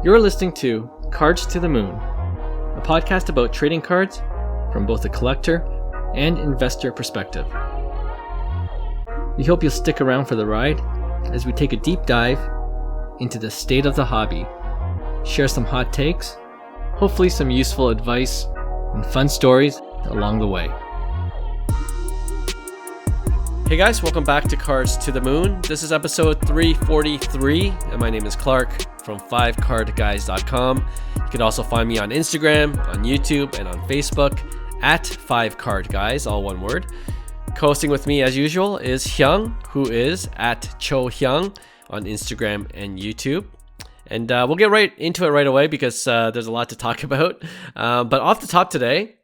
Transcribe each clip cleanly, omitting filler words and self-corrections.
You're listening to Cards to the Moon, a podcast about trading cards from both a collector and investor perspective. We hope you'll stick around for the ride as we take a deep dive into the state of the hobby, share some hot takes, hopefully some useful advice, and fun stories along the way. Hey guys, welcome back to Cards to the Moon. This is episode 343, and my name is Clark from 5cardguys.com. You can also find me on Instagram, on YouTube, and on Facebook at 5cardguys, all one word. Co-hosting with me as usual is Hyung, who is at Cho Hyung on Instagram and YouTube. And we'll get right into it right away because there's a lot to talk about. But off the top today,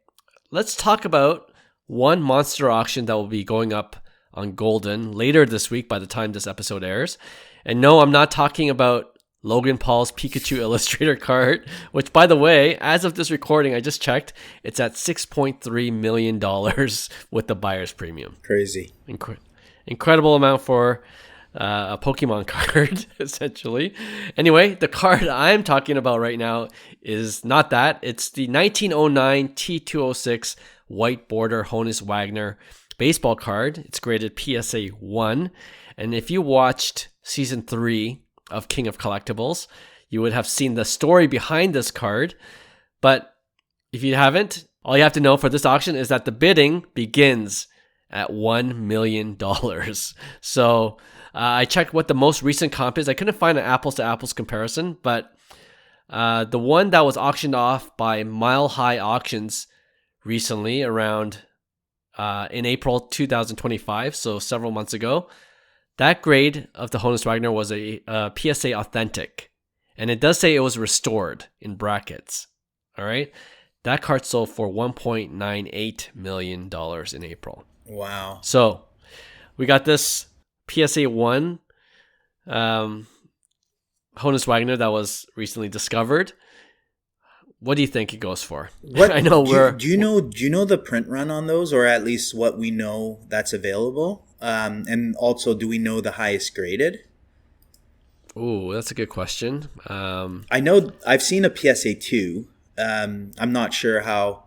let's talk about one monster auction that will be going up on Golden later this week by the time this episode airs. And no, I'm not talking about Logan Paul's Pikachu Illustrator card, which, by the way, as of this recording, I just checked, it's at $6.3 million with the buyer's premium. Crazy. Incredible amount for a Pokemon card, essentially. Anyway, the card I'm talking about right now is not that. It's the 1909 T206 white border Honus Wagner baseball card. It's graded PSA 1. And if you watched season 3 of King of Collectibles, you would have seen the story behind this card. But if you haven't, all you have to know for this auction is that the bidding begins at $1 million. So I checked what the most recent comp is. I couldn't find an apples to apples comparison, but the one that was auctioned off by Mile High Auctions recently around in April 2025, so several months ago, that grade of the Honus Wagner was a PSA authentic, and it does say it was restored in brackets. All right, that card sold for $1.98 million in April. Wow! So we got this PSA 1 Honus Wagner that was recently discovered. What do you think it goes for? What I know do you know the print run on those, or at least what we know that's available? And also, do we know the highest graded? Ooh, that's a good question. I know I've seen a PSA 2. I'm not sure how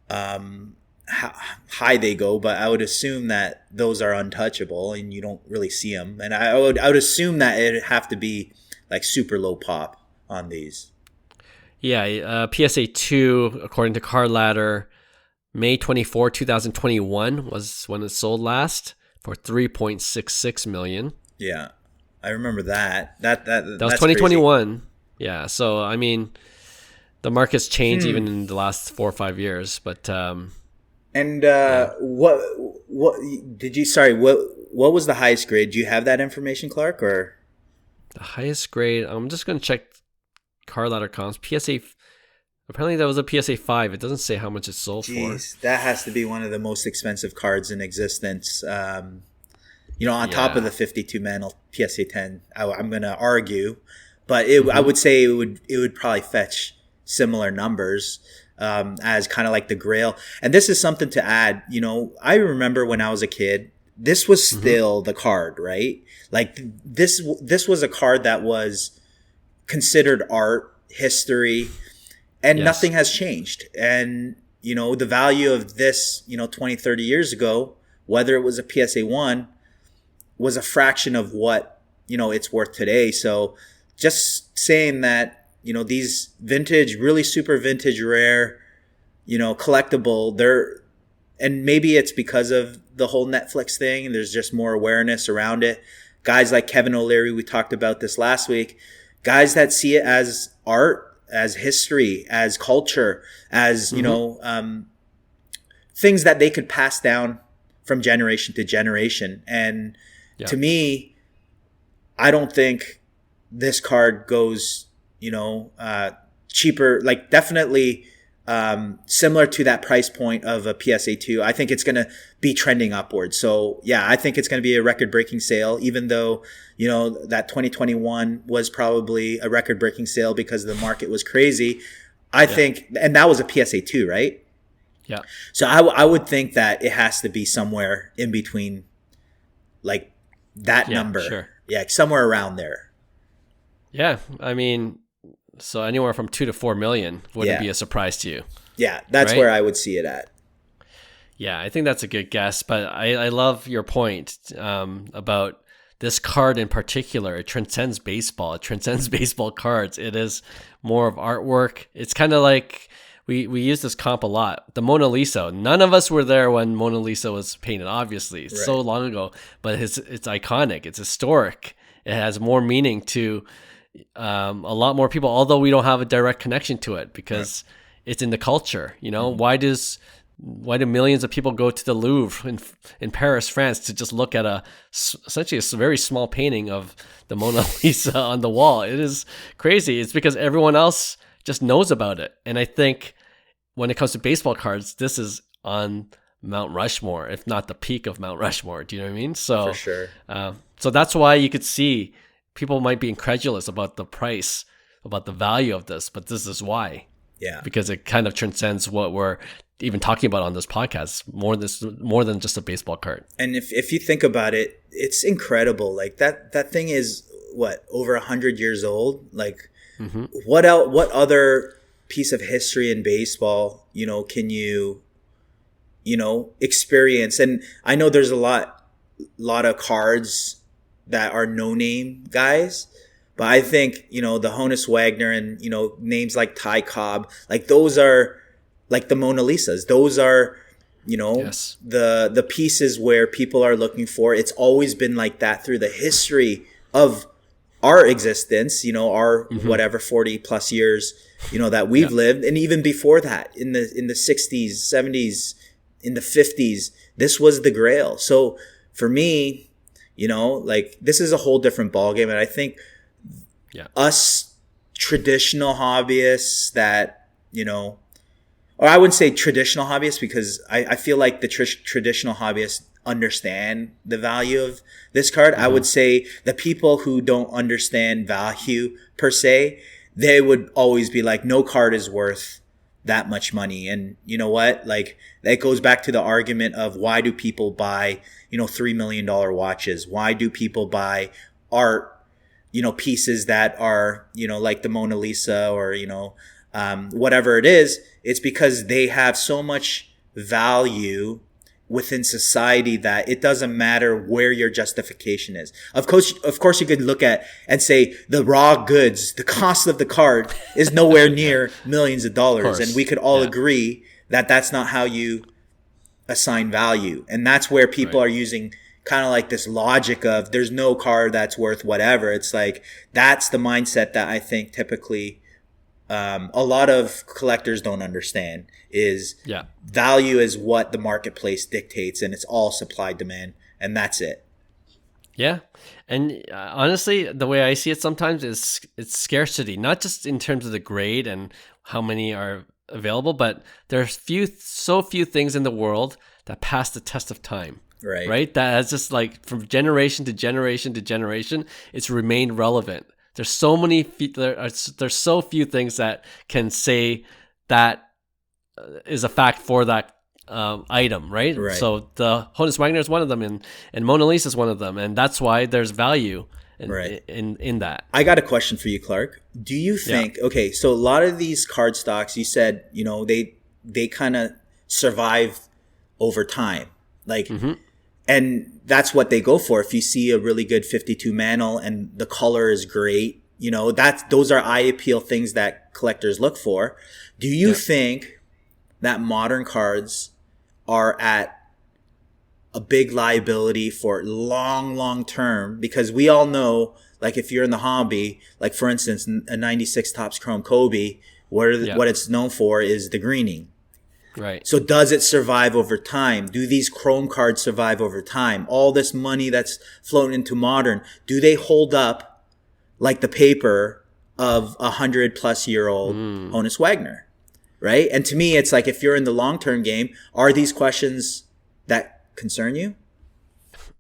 high they go, but I would assume that those are untouchable and you don't really see them. And I would assume that it'd have to be like super low pop on these. Yeah, PSA 2, according to Card Ladder, May 24, 2021 was when it sold last for $3.66 million. Yeah, I remember that. That was 2021. Crazy. Yeah, so I mean, the market's changed even in the last 4 or 5 years. But what did you? Sorry, what was the highest grade? Do you have that information, Clark? Or the highest grade? I'm just going to check Card Ladder comps. PSA. Apparently, that was a PSA 5. It doesn't say how much it sold for. That has to be one of the most expensive cards in existence. On top of the 52-man PSA 10, I'm going to argue, but I would say it would probably fetch similar numbers as kind of like the Grail. And this is something to add. I remember when I was a kid, this was still the card, right? Like this was a card that was considered art, history. And nothing has changed. And, the value of this, 20, 30 years ago, whether it was a PSA 1, was a fraction of what, it's worth today. So just saying that, these vintage, really super vintage, rare, collectible, and maybe it's because of the whole Netflix thing, and there's just more awareness around it. Guys like Kevin O'Leary, we talked about this last week, guys that see it as art, as history, as culture, as, things that they could pass down from generation to generation. And to me, I don't think this card goes, cheaper, like definitely similar to that price point of a PSA 2. I think it's going to be trending upwards. So yeah, I think it's going to be a record-breaking sale, even though, that 2021 was probably a record-breaking sale because the market was crazy. I think, and that was a PSA 2, right? Yeah. So I would think that it has to be somewhere in between, like that number. Sure. Yeah, somewhere around there. Yeah, I mean, So anywhere from 2 to 4 million wouldn't Yeah. be a surprise to you. Yeah, that's Right? where I would see it at. Yeah, I think that's a good guess. But I love your point about this card in particular. It transcends baseball. It transcends baseball cards. It is more of artwork. It's kind of like we use this comp a lot. The Mona Lisa. None of us were there when Mona Lisa was painted, obviously. It's so long ago. But it's iconic. It's historic. It has more meaning to a lot more people, although we don't have a direct connection to it because it's in the culture. You know, why do millions of people go to the Louvre in Paris, France, to just look at essentially a very small painting of the Mona Lisa on the wall? It is crazy. It's because everyone else just knows about it. And I think when it comes to baseball cards, this is on Mount Rushmore, if not the peak of Mount Rushmore. Do you know what I mean? So For sure. So that's why you could see people might be incredulous about the price, about the value of this, but this is why. Yeah. Because it kind of transcends what we're even talking about on this podcast, more than just a baseball card. And if you think about it, it's incredible. Like that thing is what, over 100 years old? Like what other piece of history in baseball, can you experience? And I know there's a lot of cards that are no name guys, but I think, the Honus Wagner and, names like Ty Cobb, like those are like the Mona Lisas. Those are, Yes. the pieces where people are looking for. It's always been like that through the history of our existence, our whatever 40 plus years, that we've lived. And even before that, in the 60s, 70s, in the 50s, this was the grail. So for me, like this is a whole different ballgame. And I think us traditional hobbyists that, or I wouldn't say traditional hobbyists, because I feel like the traditional hobbyists understand the value of this card. I would say the people who don't understand value per se, they would always be like, no card is worth that much money. And you know what? Like that goes back to the argument of why do people buy, $3 million watches? Why do people buy art, pieces that are, like the Mona Lisa or, whatever it is? It's because they have so much value within society that it doesn't matter where your justification is. Of course you could look at and say the raw goods, the cost of the card is nowhere near millions of dollars. And we could all agree that that's not how you assign value. And that's where people are using kind of like this logic of there's no card that's worth whatever. It's like, that's the mindset that I think typically a lot of collectors don't understand is value is what the marketplace dictates, and it's all supply demand, and that's it. Yeah. And honestly, the way I see it sometimes is it's scarcity, not just in terms of the grade and how many are available, but there's so few things in the world that pass the test of time. Right? That has just like from generation to generation to generation, it's remained relevant. There's so many, there's so few things that can say that is a fact for that item, right? So the Honus Wagner is one of them, and Mona Lisa is one of them, and that's why there's value in that. I got a question for you, Clark. Do you think, okay, so a lot of these card stocks, you said, they kind of survive over time. Like, and that's what they go for. If you see a really good 52 mantle and the color is great, those are eye appeal things that collectors look for. Do you think that modern cards are at a big liability for long term? Because we all know, like if you're in the hobby, like for instance, a 96 Topps Chrome Kobe, what it's known for is the greening. Right. So does it survive over time? Do these Chrome cards survive over time? All this money that's flown into modern, do they hold up like the paper of 100-plus-year-old Honus Wagner? Right? And to me, it's like if you're in the long-term game, are these questions that concern you?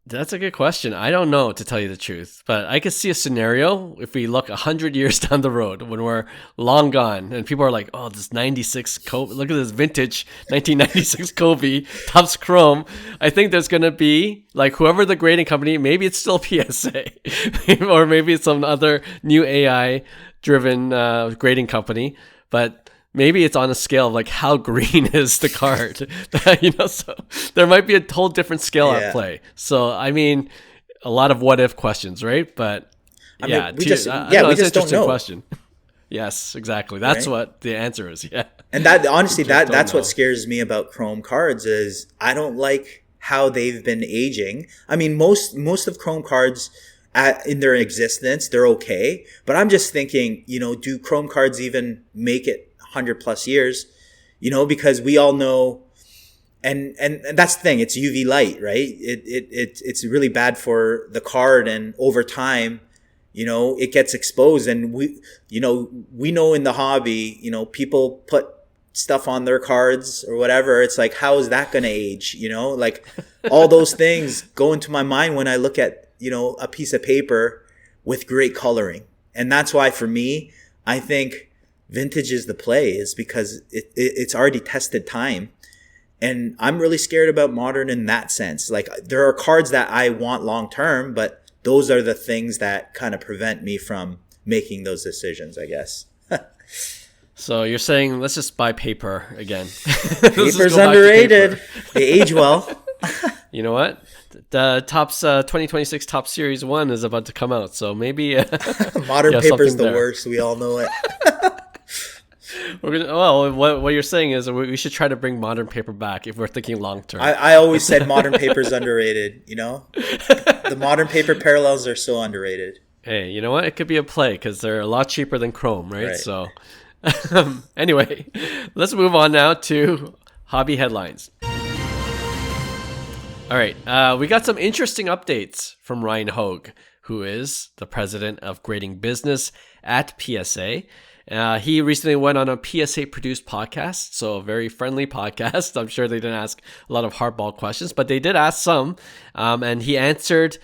That's a good question. I don't know, to tell you the truth, but I could see a scenario if we look 100 years down the road when we're long gone and people are like, oh, this 96 Kobe, look at this vintage 1996 Kobe Topps Chrome. I think there's going to be like whoever the grading company, maybe it's still PSA or maybe it's some other new AI driven grading company, but maybe it's on a scale of like how green is the card, so there might be a whole different scale at play. So, I mean, a lot of what if questions, right? But we just don't know. Question. Yes, exactly. That's what the answer is. Yeah. And that honestly, that's what scares me about Chrome cards is I don't like how they've been aging. I mean, most of Chrome cards in their existence, they're okay. But I'm just thinking, do Chrome cards even make it 100 plus years? Because we all know, and that's the thing. It's UV light, right? It's really bad for the card, and over time, it gets exposed. And we know in the hobby, people put stuff on their cards or whatever. It's like, how is that going to age? Like all those things go into my mind when I look at, a piece of paper with great coloring. And that's why for me, I think vintage is the play, is because it's already tested time. And I'm really scared about modern in that sense. Like there are cards that I want long term, but those are the things that kind of prevent me from making those decisions, I guess. So you're saying let's just buy paper again. Paper's underrated. They age well. You know what? The Topps 2026 Top Series 1 is about to come out, so maybe modern paper's the worst. We all know it. What you're saying is we should try to bring modern paper back if we're thinking long term. I always said modern paper's underrated. The modern paper parallels are so underrated. Hey, you know what? It could be a play because they're a lot cheaper than Chrome, right? So, anyway, let's move on now to hobby headlines. All right, we got some interesting updates from Ryan Hogue, who is the president of grading business at PSA. He recently went on a PSA-produced podcast, so a very friendly podcast. I'm sure they didn't ask a lot of hardball questions, but they did ask some, and he answered,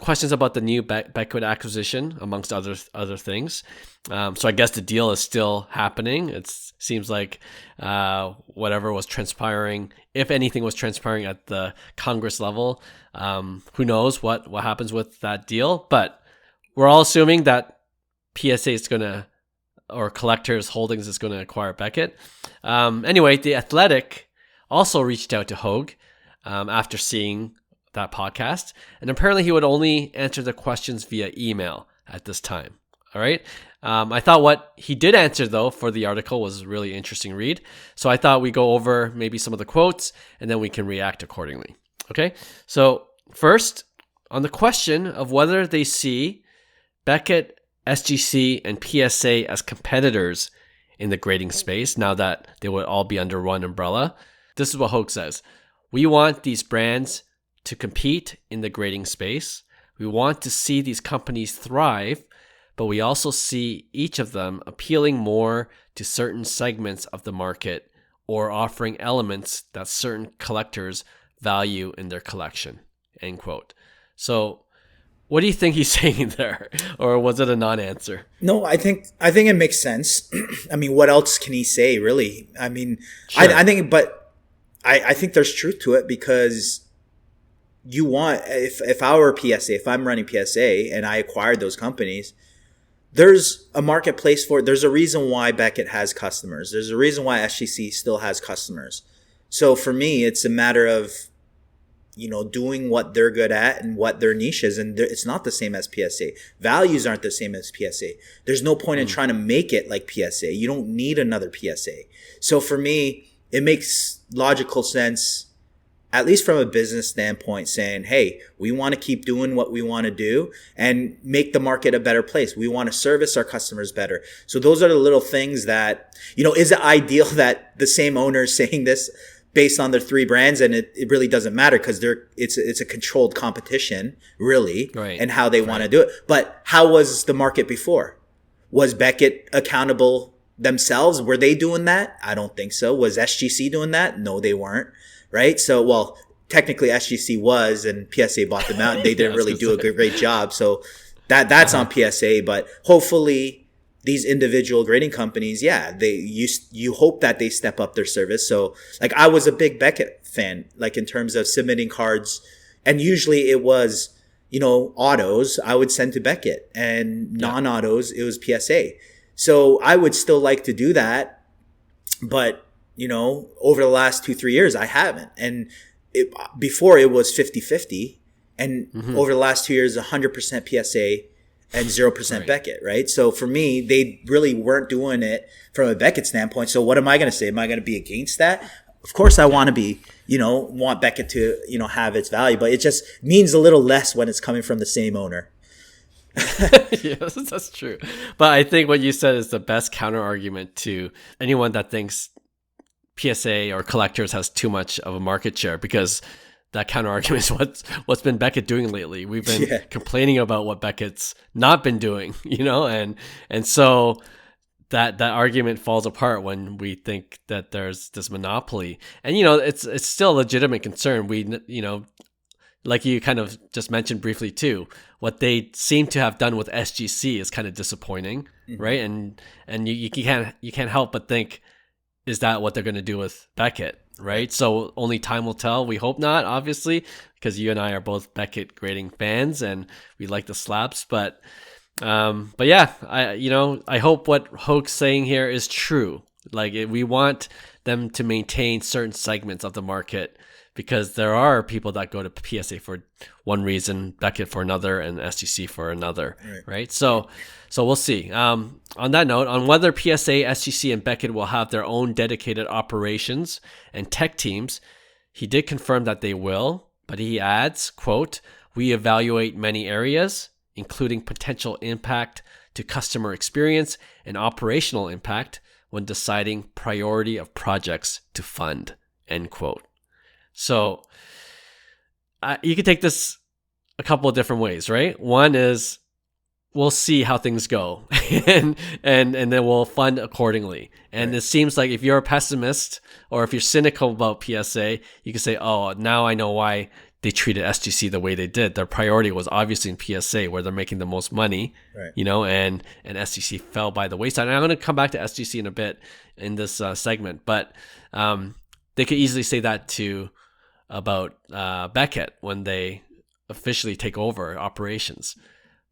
questions about the new Beckett acquisition, amongst other things. So I guess the deal is still happening. It seems like whatever was transpiring, if anything was transpiring at the Congress level, who knows what happens with that deal. But we're all assuming that PSA is going to, or Collectors Holdings is going to acquire Beckett. Anyway, The Athletic also reached out to Hogue after seeing that podcast, and apparently he would only answer the questions via email at this time. All right. I thought what he did answer, though, for the article was a really interesting read. So I thought we go over maybe some of the quotes, and then we can react accordingly. Okay. So first, on the question of whether they see Beckett, SGC, and PSA as competitors in the grading space, now that they would all be under one umbrella, this is what Hogue says. We want these brands to compete in the grading space. We want to see these companies thrive, but we also see each of them appealing more to certain segments of the market or offering elements that certain collectors value in their collection, end quote. So what do you think he's saying there? Or was it a non-answer? No, I think it makes sense. I mean, what else can he say, really? I mean, sure. I think there's truth to it, because you want, if our PSA, if I'm running PSA and I acquired those companies, there's a marketplace for it. There's a reason why Beckett has customers. There's a reason why SGC still has customers. So for me, it's a matter of, doing what they're good at and what their niche is. And it's not the same as PSA. Values aren't the same as PSA. There's no point in trying to make it like PSA. You don't need another PSA. So for me, it makes logical sense, at least from a business standpoint, saying, hey, we want to keep doing what we want to do and make the market a better place. We want to service our customers better. So those are the little things that, is it ideal that the same owner is saying this based on their three brands, and it really doesn't matter because it's a controlled competition, really, right, and how they want to do it. But how was the market before? Was Beckett accountable themselves? Were they doing that? I don't think so. Was SGC doing that? No, they weren't. Right? So, well, technically SGC was, and PSA bought them out, and they didn't really do a great job. So that's on PSA, but hopefully these individual grading companies, you hope that they step up their service. So like I was a big Beckett fan, like in terms of submitting cards, and usually it was, autos, I would send to Beckett, and non-autos, it was PSA. So I would still like to do that, but over the last 2-3 years, I haven't. And before it was 50-50, and over the last 2 years, 100% PSA and 0% Beckett, right? So for me, they really weren't doing it from a Beckett standpoint. So what am I going to say? Am I going to be against that? Of course I want to be, want Beckett to, have its value, but it just means a little less when it's coming from the same owner. Yes, that's true. But I think what you said is the best counter argument to anyone that thinks PSA or collectors has too much of a market share, because that counter argument is what's been Beckett doing lately. We've been complaining about what Beckett's not been doing, and so that argument falls apart when we think that there's this monopoly. And it's still a legitimate concern. We like you kind of just mentioned briefly too, what they seem to have done with SGC is kind of disappointing, right? And you can't help but think, is that what they're going to do with Beckett, right? So only time will tell. We hope not, obviously, because you and I are both Beckett grading fans and we like the slaps. But yeah, I hope what Hoke's saying here is true. Like, we want them to maintain certain segments of the market, because there are people that go to PSA for one reason, Beckett for another, and SGC for another, right? So we'll see. On that note, on whether PSA, SGC, and Beckett will have their own dedicated operations and tech teams, he did confirm that they will, but he adds, quote, "We evaluate many areas, including potential impact to customer experience and operational impact when deciding priority of projects to fund," end quote. So you could take this a couple of different ways, right? One is we'll see how things go and then we'll fund accordingly. And it seems like if you're a pessimist or if you're cynical about PSA, you can say, oh, now I know why they treated SGC the way they did. Their priority was obviously in PSA, where they're making the most money, and SGC fell by the wayside. And I'm going to come back to SGC in a bit in this segment, but they could easily say that too about Beckett when they officially take over operations.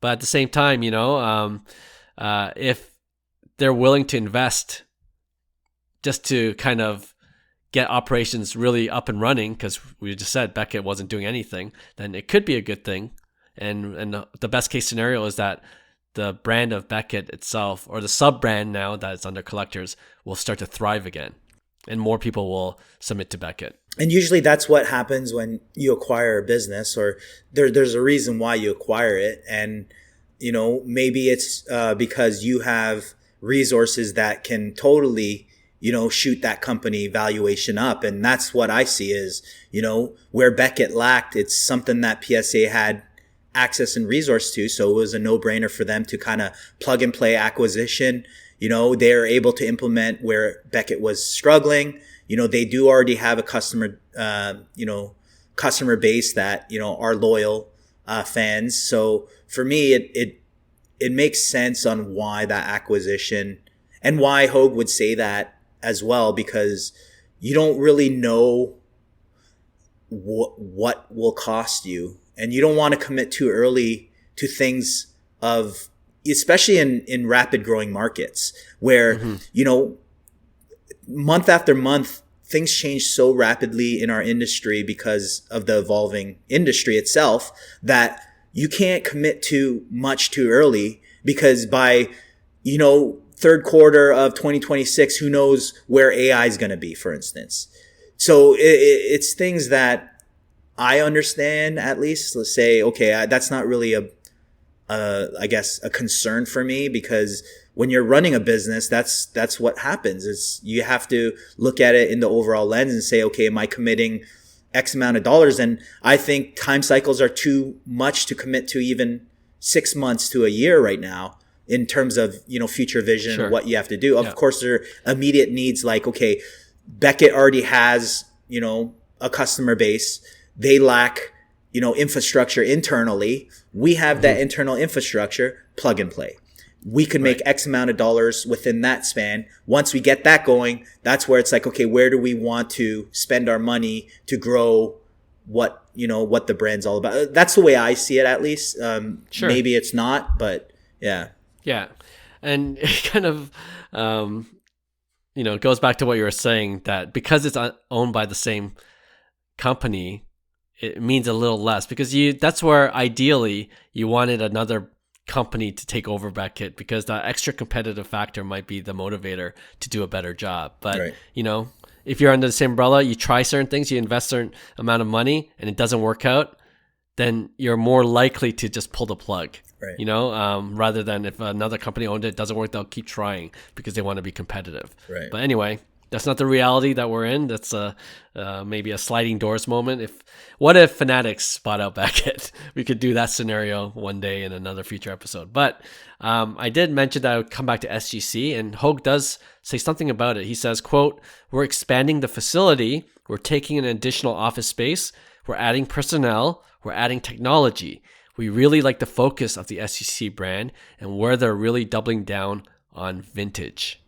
But at the same time, if they're willing to invest just to kind of get operations really up and running, because we just said Beckett wasn't doing anything, then it could be a good thing. And the best case scenario is that the brand of Beckett itself, or the sub brand now that it's under collectors, will start to thrive again, and more people will submit to Beckett. And usually that's what happens when you acquire a business, or there's a reason why you acquire it. And, maybe it's because you have resources that can totally, shoot that company valuation up. And that's what I see is, where Beckett lacked, it's something that PSA had access and resource to. So it was a no-brainer for them to kind of plug and play acquisition. They're able to implement where Beckett was struggling. They do already have a customer base that, are loyal fans. So for me, it makes sense on why that acquisition, and why Hogue would say that as well, because you don't really know what will cost you, and you don't want to commit too early to things especially in rapid growing markets where, month after month, things change so rapidly in our industry because of the evolving industry itself that you can't commit too much too early, because by, third quarter of 2026, who knows where AI is going to be, for instance. So it's things that I understand, at least. Let's say, okay, that's not really I guess a concern for me, because when you're running a business, that's what happens. Is you have to look at it in the overall lens and say, okay, am I committing X amount of dollars? And I think time cycles are too much to commit to even 6 months to a year right now in terms of, future vision, sure, what you have to do. Of course, there are immediate needs like, okay, Beckett already has, a customer base. They lack, infrastructure internally. We have that internal infrastructure, plug and play. We could make X amount of dollars within that span. Once we get that going, that's where it's like, okay, where do we want to spend our money to grow what, what the brand's all about. That's the way I see it, at least. Sure. Maybe it's not, but yeah. Yeah. And it kind of, it goes back to what you were saying, that because it's owned by the same company, it means a little less, because that's where ideally you wanted another company to take over Beckett, because that extra competitive factor might be the motivator to do a better job. But, Right. If you're under the same umbrella, you try certain things, you invest a certain amount of money and it doesn't work out, then you're more likely to just pull the plug. Right. Rather than if another company owned it, doesn't work, they'll keep trying because they want to be competitive. Right. But anyway, that's not the reality that we're in. That's maybe a sliding doors moment. What if Fanatics bought out Beckett? We could do that scenario one day in another future episode. But I did mention that I would come back to SGC, and Hogue does say something about it. He says, quote, "We're expanding the facility. We're taking an additional office space. We're adding personnel. We're adding technology. We really like the focus of the SGC brand and where they're really doubling down on vintage."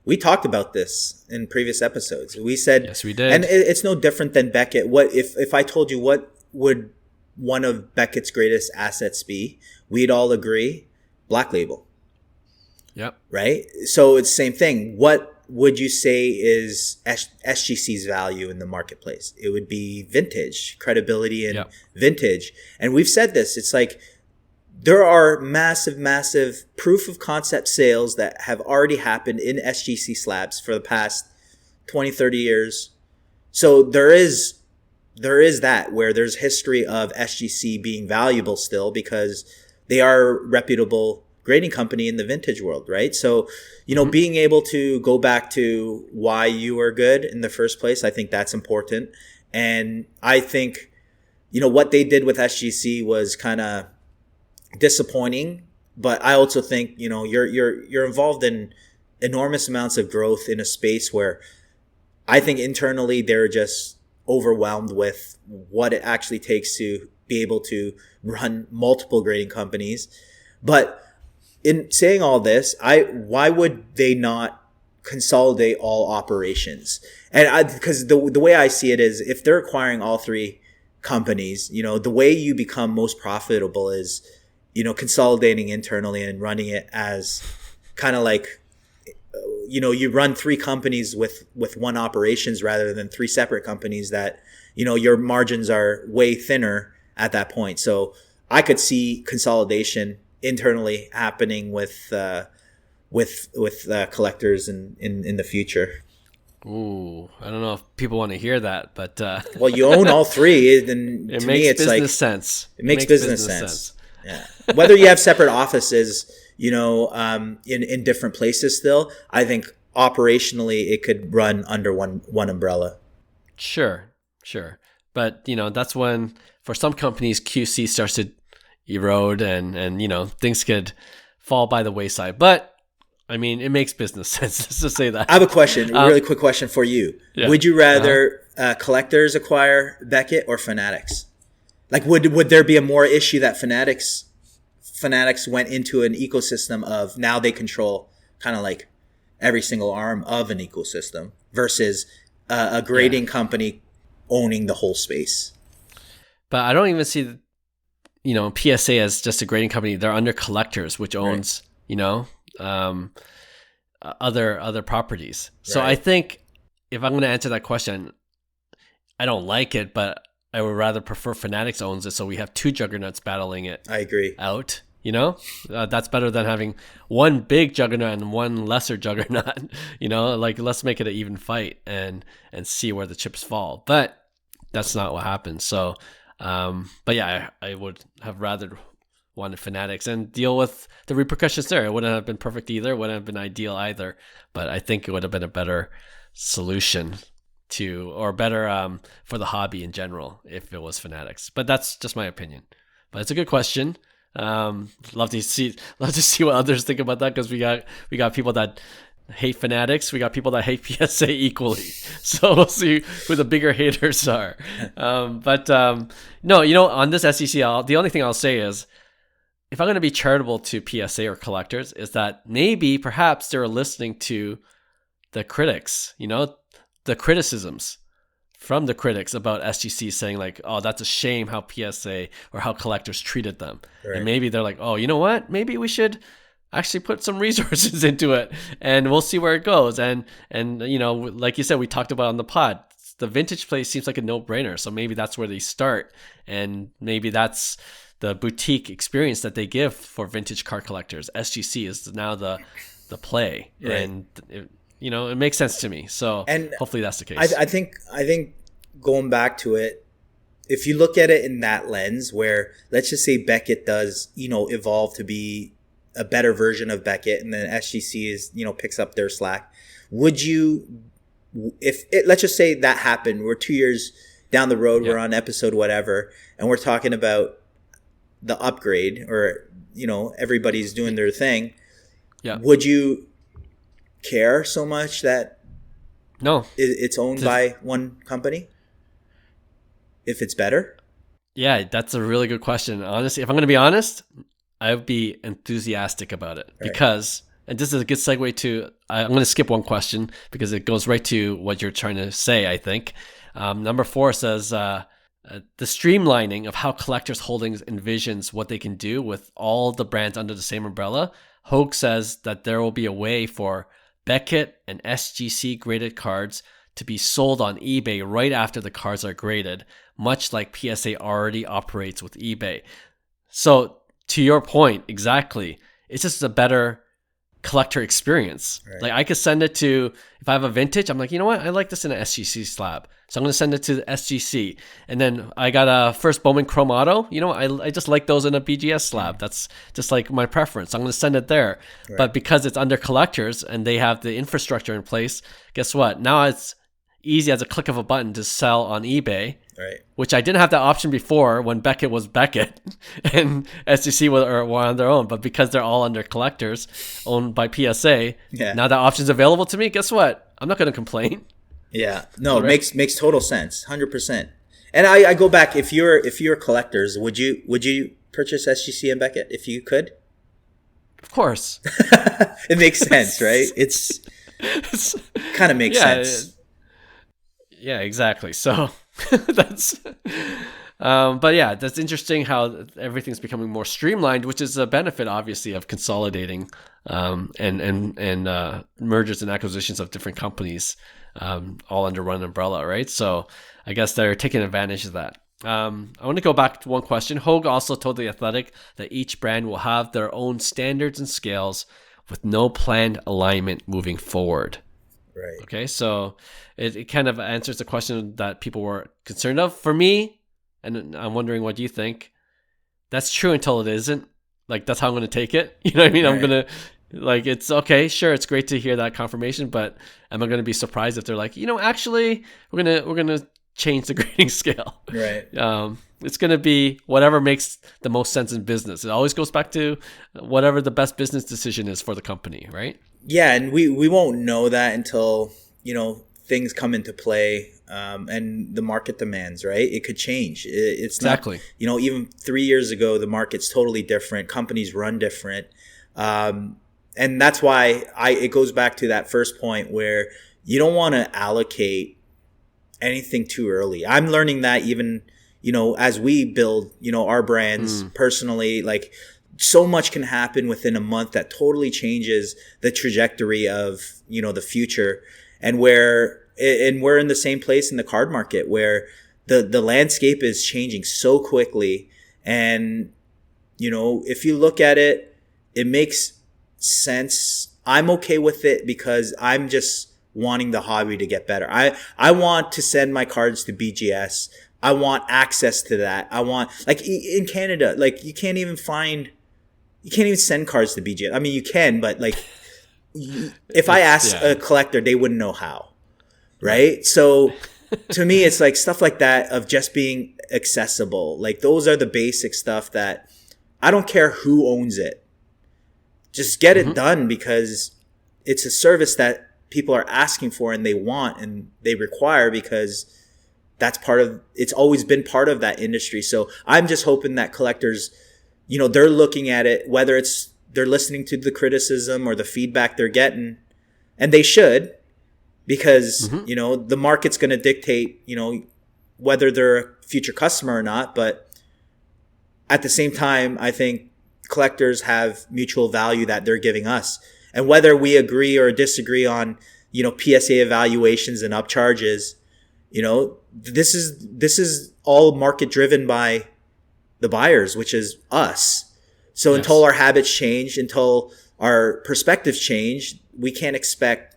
We talked about this in previous episodes. We said, yes, we did, and it's no different than Beckett. What if I told you what would one of Beckett's greatest assets be? We'd all agree, Black Label. Yep. Right. So it's the same thing. What would you say is SGC's value in the marketplace? It would be vintage, credibility, and vintage. And we've said this. It's like, there are massive proof of concept sales that have already happened in SGC slabs for the past 20, 30 years. So there is that, where there's history of SGC being valuable still, because they are a reputable grading company in the vintage world, right? So, being able to go back to why you are good in the first place, I think that's important. And I think, what they did with SGC was kind of disappointing, but I also think you're involved in enormous amounts of growth in a space where I think internally they're just overwhelmed with what it actually takes to be able to run multiple grading companies. But in saying all this, why would they not consolidate all operations? And because the way I see it is, if they're acquiring all three companies, the way you become most profitable is consolidating internally and running it as kind of like, you run three companies with one operations rather than three separate companies that, your margins are way thinner at that point. So I could see consolidation internally happening with collectors in the future. Ooh, I don't know if people want to hear that, but well, you own all three, then it to makes me it's business like sense. It makes business sense. Yeah. Whether you have separate offices, in different places still, I think operationally it could run under one umbrella. Sure. But, that's when, for some companies, QC starts to erode and things could fall by the wayside. But, I mean, it makes business sense. Let's just say that. I have a question, a really quick question for you. Yeah. Would you rather collectors acquire Beckett or Fanatics? Like, would there be a more issue that Fanatics went into an ecosystem of, now they control kind of like every single arm of an ecosystem, versus a grading company owning the whole space? But I don't even see, PSA as just a grading company. They're under collectors, which owns, other properties. So I think if I'm going to answer that question, I don't like it, but I would rather prefer Fanatics owns it, so we have two juggernauts battling it. I agree. Out, that's better than having one big juggernaut and one lesser juggernaut. Let's make it an even fight and see where the chips fall. But that's not what happened. So, but yeah, I would have rather wanted Fanatics and deal with the repercussions there. It wouldn't have been perfect either. It wouldn't have been ideal either. But I think it would have been a better solution or better for the hobby in general if it was Fanatics. But that's just my opinion. But it's a good question. Love to see what others think about that, because we got people that hate Fanatics. We got people that hate PSA equally. So we'll see who the bigger haters are. But no, on this SEC, the only thing I'll say is, if I'm going to be charitable to PSA or collectors, is that perhaps they're listening to the critics, the criticisms from the critics about SGC saying like, oh, that's a shame how PSA or how collectors treated them. Right. And maybe they're like, oh, you know what? Maybe we should actually put some resources into it and we'll see where it goes. And you know, like you said, we talked about on the pod, the vintage place seems like a no-brainer. So maybe that's where they start. And maybe that's the boutique experience that they give for vintage car collectors. SGC is now the play. Right. And you know, it makes sense to me. So and hopefully that's the case. I think going back to it, if you look at it in that lens where let's just say Beckett does, you know, evolve to be a better version of Beckett and then SGC is, you know, picks up their slack, would you, if it, let's just say that happened, we're 2 years down the road, we're on episode whatever, and we're talking about the upgrade or, you know, everybody's doing their thing. Yeah. Would you care so much that it's owned by one company if it's better? Yeah, that's a really good question. Honestly, if I'm going to be honest, I would be enthusiastic about it because, and this is a good segue to, I'm going to skip one question because it goes right to what you're trying to say, I think. Number 4 says, the streamlining of how Collectors Holdings envisions what they can do with all the brands under the same umbrella. Hogue says that there will be a way for Beckett and SGC graded cards to be sold on eBay right after the cards are graded, much like PSA already operates with eBay. So to your point, exactly, it's just a better collector experience. Right. Like I could send it to, if I have a vintage, I'm like, you know what? I like this in an SGC slab. So I'm going to send it to the SGC. And then I got a first Bowman Chrome Auto. You know, I just like those in a BGS slab. That's just like my preference. I'm going to send it there. Right. But because it's under collectors and they have the infrastructure in place, guess what? Now it's easy as a click of a button to sell on eBay. Right. Which I didn't have that option before when Beckett was Beckett and SGC were on their own. But because they're all under collectors owned by PSA, now that option's available to me. Guess what? I'm not going to complain. Yeah, no, right. it makes total sense, 100%. And I go back. If you're collectors, would you purchase SGC and Beckett if you could? Of course. It makes sense, right? It's kind of makes sense. Yeah, exactly. So that's. But yeah, that's interesting how everything's becoming more streamlined, which is a benefit, obviously, of consolidating and mergers and acquisitions of different companies. All under one umbrella, right? So I guess they're taking advantage of that. I want to go back to one question. Hogue also told The Athletic that each brand will have their own standards and scales with no planned alignment moving forward. Right. Okay, so it kind of answers the question that people were concerned of. For me, and I'm wondering what you think, that's true until it isn't. Like, that's how I'm going to take it. You know what I mean? Right. I'm going to... Like, it's okay, sure, it's great to hear that confirmation, but am I going to be surprised if they're like, you know, actually, we're gonna change the grading scale? Right. It's going to be whatever makes the most sense in business. It always goes back to whatever the best business decision is for the company, right? Yeah, and we won't know that until, you know, things come into play and the market demands, right? It could change. It's exactly. Not, you know, even 3 years ago, the market's totally different. Companies run different. And that's why it goes back to that first point where you don't want to allocate anything too early. I'm learning that even, you know, as we build, you know, our brands personally, like so much can happen within a month that totally changes the trajectory of, you know, the future. And we're in the same place in the card market where the landscape is changing so quickly. And, you know, if you look at it, it makes sense. I'm okay with it because I'm just wanting the hobby to get better. I want to send my cards to BGS. I want access to that. I want, like in Canada, like you can't even send cards to BGS. I mean, you can, but like if I ask a collector, they wouldn't know how. Right? So to me, it's like stuff like that of just being accessible. Like those are the basic stuff that I don't care who owns it. Just get it done because it's a service that people are asking for and they want and they require because that's it's always been part of that industry. So I'm just hoping that collectors, you know, they're looking at it, whether it's they're listening to the criticism or the feedback they're getting, and they should, because, the market's going to dictate, whether they're a future customer or not. But at the same time, I think collectors have mutual value that they're giving us. And whether we agree or disagree on, PSA evaluations and upcharges, this is all market driven by the buyers, which is us. So until our habits change, until our perspectives change, we can't expect,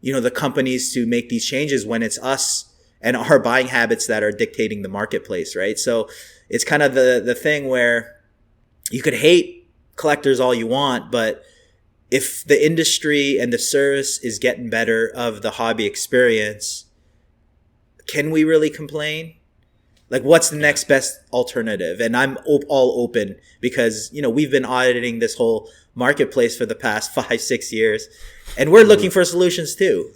the companies to make these changes when it's us and our buying habits that are dictating the marketplace, right? So it's kind of the thing where you could hate collectors all you want, but if the industry and the service is getting better of the hobby experience, can we really complain? Like, what's the next best alternative? And I'm all open because, we've been auditing this whole marketplace for the past 5-6 years, and we're looking for solutions too.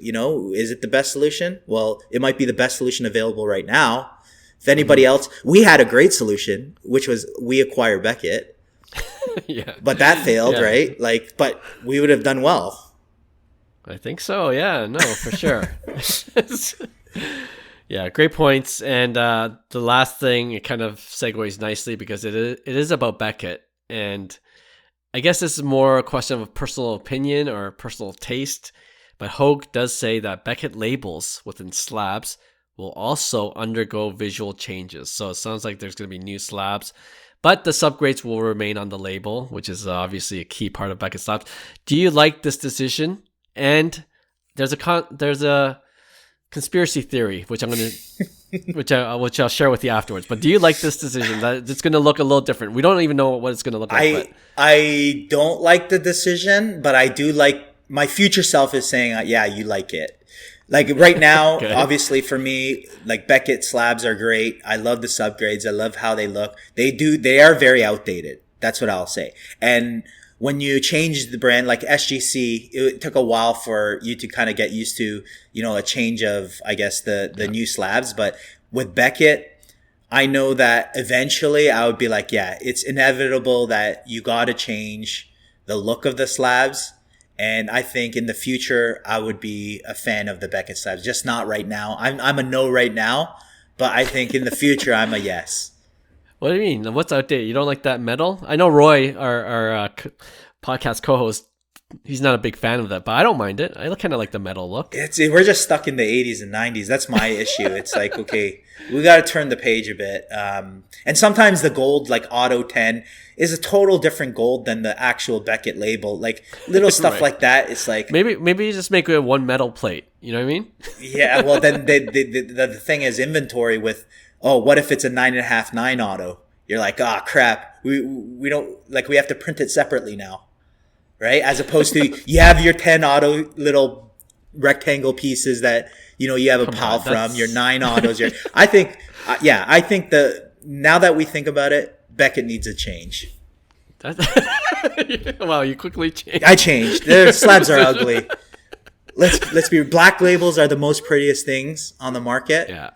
Is it the best solution? Well, it might be the best solution available right now. If anybody else, we had a great solution, which was we acquire Beckett. But that failed, right? But we would have done well. I think so. Yeah, no, for sure. Yeah, great points. And the last thing, it kind of segues nicely because it is about Beckett. And I guess this is more a question of personal opinion or personal taste. But Hogue does say that Beckett labels within slabs will also undergo visual changes. So it sounds like there's going to be new slabs. But the subgrades will remain on the label, which is obviously a key part of Beckett slabs. Do you like this decision? And there's a conspiracy theory, which I'm going to, which I'll share with you afterwards. But do you like this decision? That it's going to look a little different. We don't even know what it's going to look like. I don't like the decision, but I do like. My future self is saying, yeah, you like it. Like right now, okay. Obviously for me, like Beckett slabs are great. I love the subgrades. I love how they look. They are very outdated. That's what I'll say. And when you change the brand, like SGC, it took a while for you to kind of get used to, a change of, I guess, the new slabs. But with Beckett, I know that eventually I would be like, yeah, it's inevitable that you got to change the look of the slabs. And I think in the future, I would be a fan of the Beckett slabs. Just not right now. I'm a no right now, but I think in the future, I'm a yes. What do you mean? What's outdated? You don't like that metal? I know Roy, our podcast co-host, he's not a big fan of that, but I don't mind it. I kind of like the metal look. We're just stuck in the 80s and 90s. That's my issue. It's like, okay, we got to turn the page a bit. And sometimes the gold, like Auto 10, is a total different gold than the actual Beckett label. Like little stuff right. Like that. It's like maybe you just make it one metal plate. You know what I mean? Yeah. Well, then the thing is inventory with. Oh, what if it's a 9.5 9 auto? You're like, crap. We don't like. We have to print it separately now, right? As opposed to you have your 10 auto little rectangle pieces that you have a pal from your 9 autos. I think now that we think about it. Beckett needs a change. Wow, you quickly changed. I changed. Their slabs are ugly. Let's be black labels are the most prettiest things on the market. Yeah.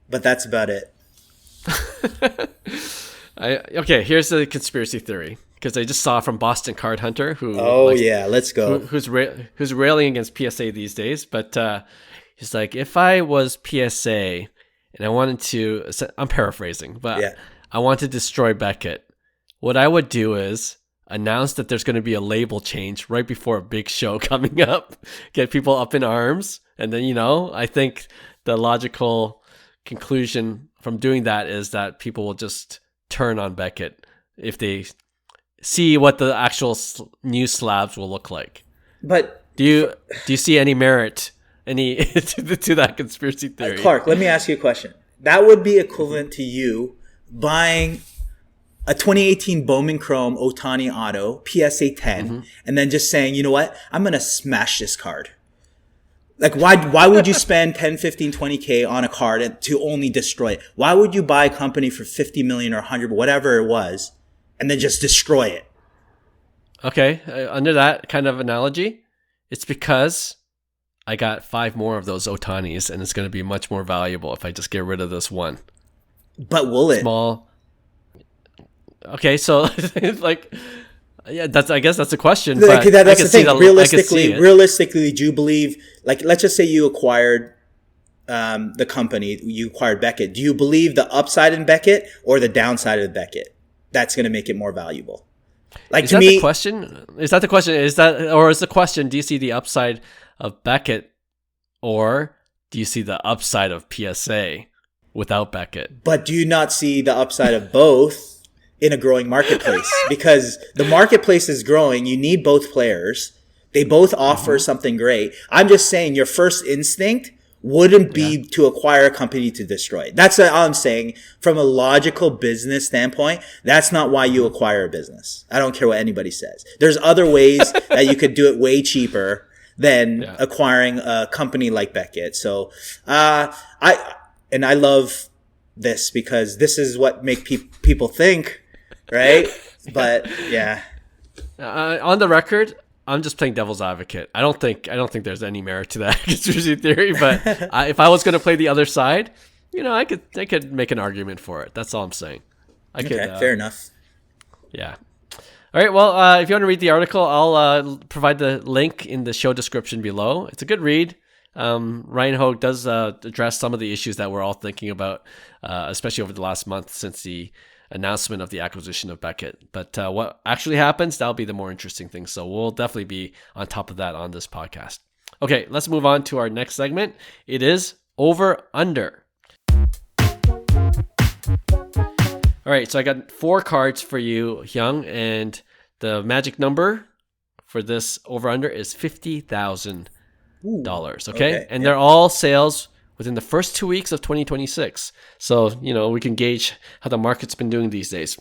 But that's about it. Okay, here's the conspiracy theory because I just saw from Boston Card Hunter who let's go. Who's railing against PSA these days, but he's like, if I was PSA and I wanted to, I'm paraphrasing, but yeah. I want to destroy Beckett. What I would do is announce that there's going to be a label change right before a big show coming up, get people up in arms. And then, I think the logical conclusion from doing that is that people will just turn on Beckett if they see what the actual new slabs will look like. But do you see any merit to that conspiracy theory? Clark, let me ask you a question. That would be equivalent to you buying a 2018 Bowman Chrome Otani Auto, PSA 10, and then just saying, you know what? I'm going to smash this card. Like, why would you spend 10, 15, 20K on a card to only destroy it? Why would you buy a company for 50 million or 100, whatever it was, and then just destroy it? Okay, under that kind of analogy, it's because I got 5 more of those Otanis, and it's going to be much more valuable if I just get rid of this one. But will it? Small. Okay, so like Yeah, I guess that's a question. Like, But that's the thing. realistically, Realistically, do you believe? Like, let's just say you acquired the company, you acquired Beckett. Do you believe the upside in Beckett or the downside of Beckett? That's going to make it more valuable. Like, is to that me, the question? Is that the question? Is the question? Do you see the upside of Beckett, or do you see the upside of PSA without Beckett? but do you not see the upside of both in a growing marketplace? Because the marketplace is growing. You need both players. They both offer something great. I'm just saying your first instinct wouldn't be to acquire a company to destroy it. That's all I'm saying. From a logical business standpoint, that's not why you acquire a business. I don't care what anybody says. There's other ways that you could do it way cheaper than acquiring a company like Beckett. So, I love this because this is what make people think, right? But yeah. On the record, I'm just playing devil's advocate. I don't think there's any merit to that conspiracy theory. But if I was going to play the other side, I could make an argument for it. That's all I'm saying. Fair enough. Yeah. All right. Well, if you want to read the article, I'll provide the link in the show description below. It's a good read. Ryan Hogue does address some of the issues that we're all thinking about, especially over the last month since the announcement of the acquisition of Beckett. But what actually happens, that'll be the more interesting thing. So we'll definitely be on top of that on this podcast. Okay, let's move on to our next segment. It is over under. All right, so I got 4 cards for you, Hyung, and the magic number for this over under is $50,000. Okay, and they're all sales within the first 2 weeks of 2026. So, we can gauge how the market's been doing these days,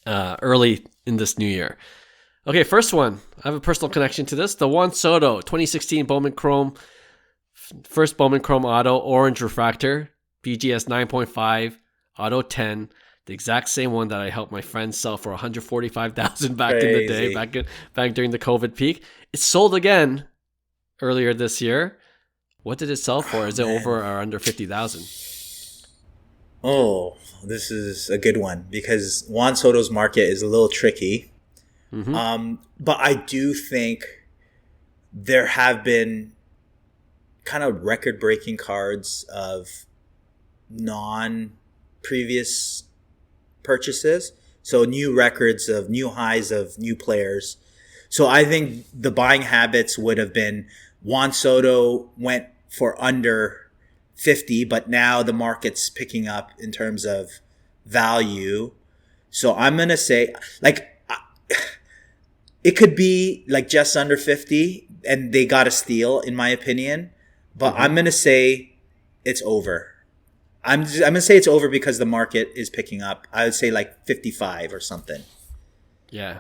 early in this new year. Okay, first one. I have a personal connection to this. The Juan Soto 2016 Bowman Chrome, first Bowman Chrome Auto, orange refractor, BGS 9.5, Auto 10. The exact same one that I helped my friends sell for $145,000 back in the day, back during the COVID peak. It sold again earlier this year. What did it sell for? Is it over or under 50,000? Oh, this is a good one because Juan Soto's market is a little tricky. But I do think there have been kind of record-breaking cards of non-previous purchases. So new records of new highs of new players. So I think the buying habits would have been Juan Soto went for under 50, but now the market's picking up in terms of value. So I'm going to say it could be like just under 50 and they got a steal in my opinion, but I'm going to say it's over. I'm going to say it's over because the market is picking up. I would say like 55 or something. Yeah.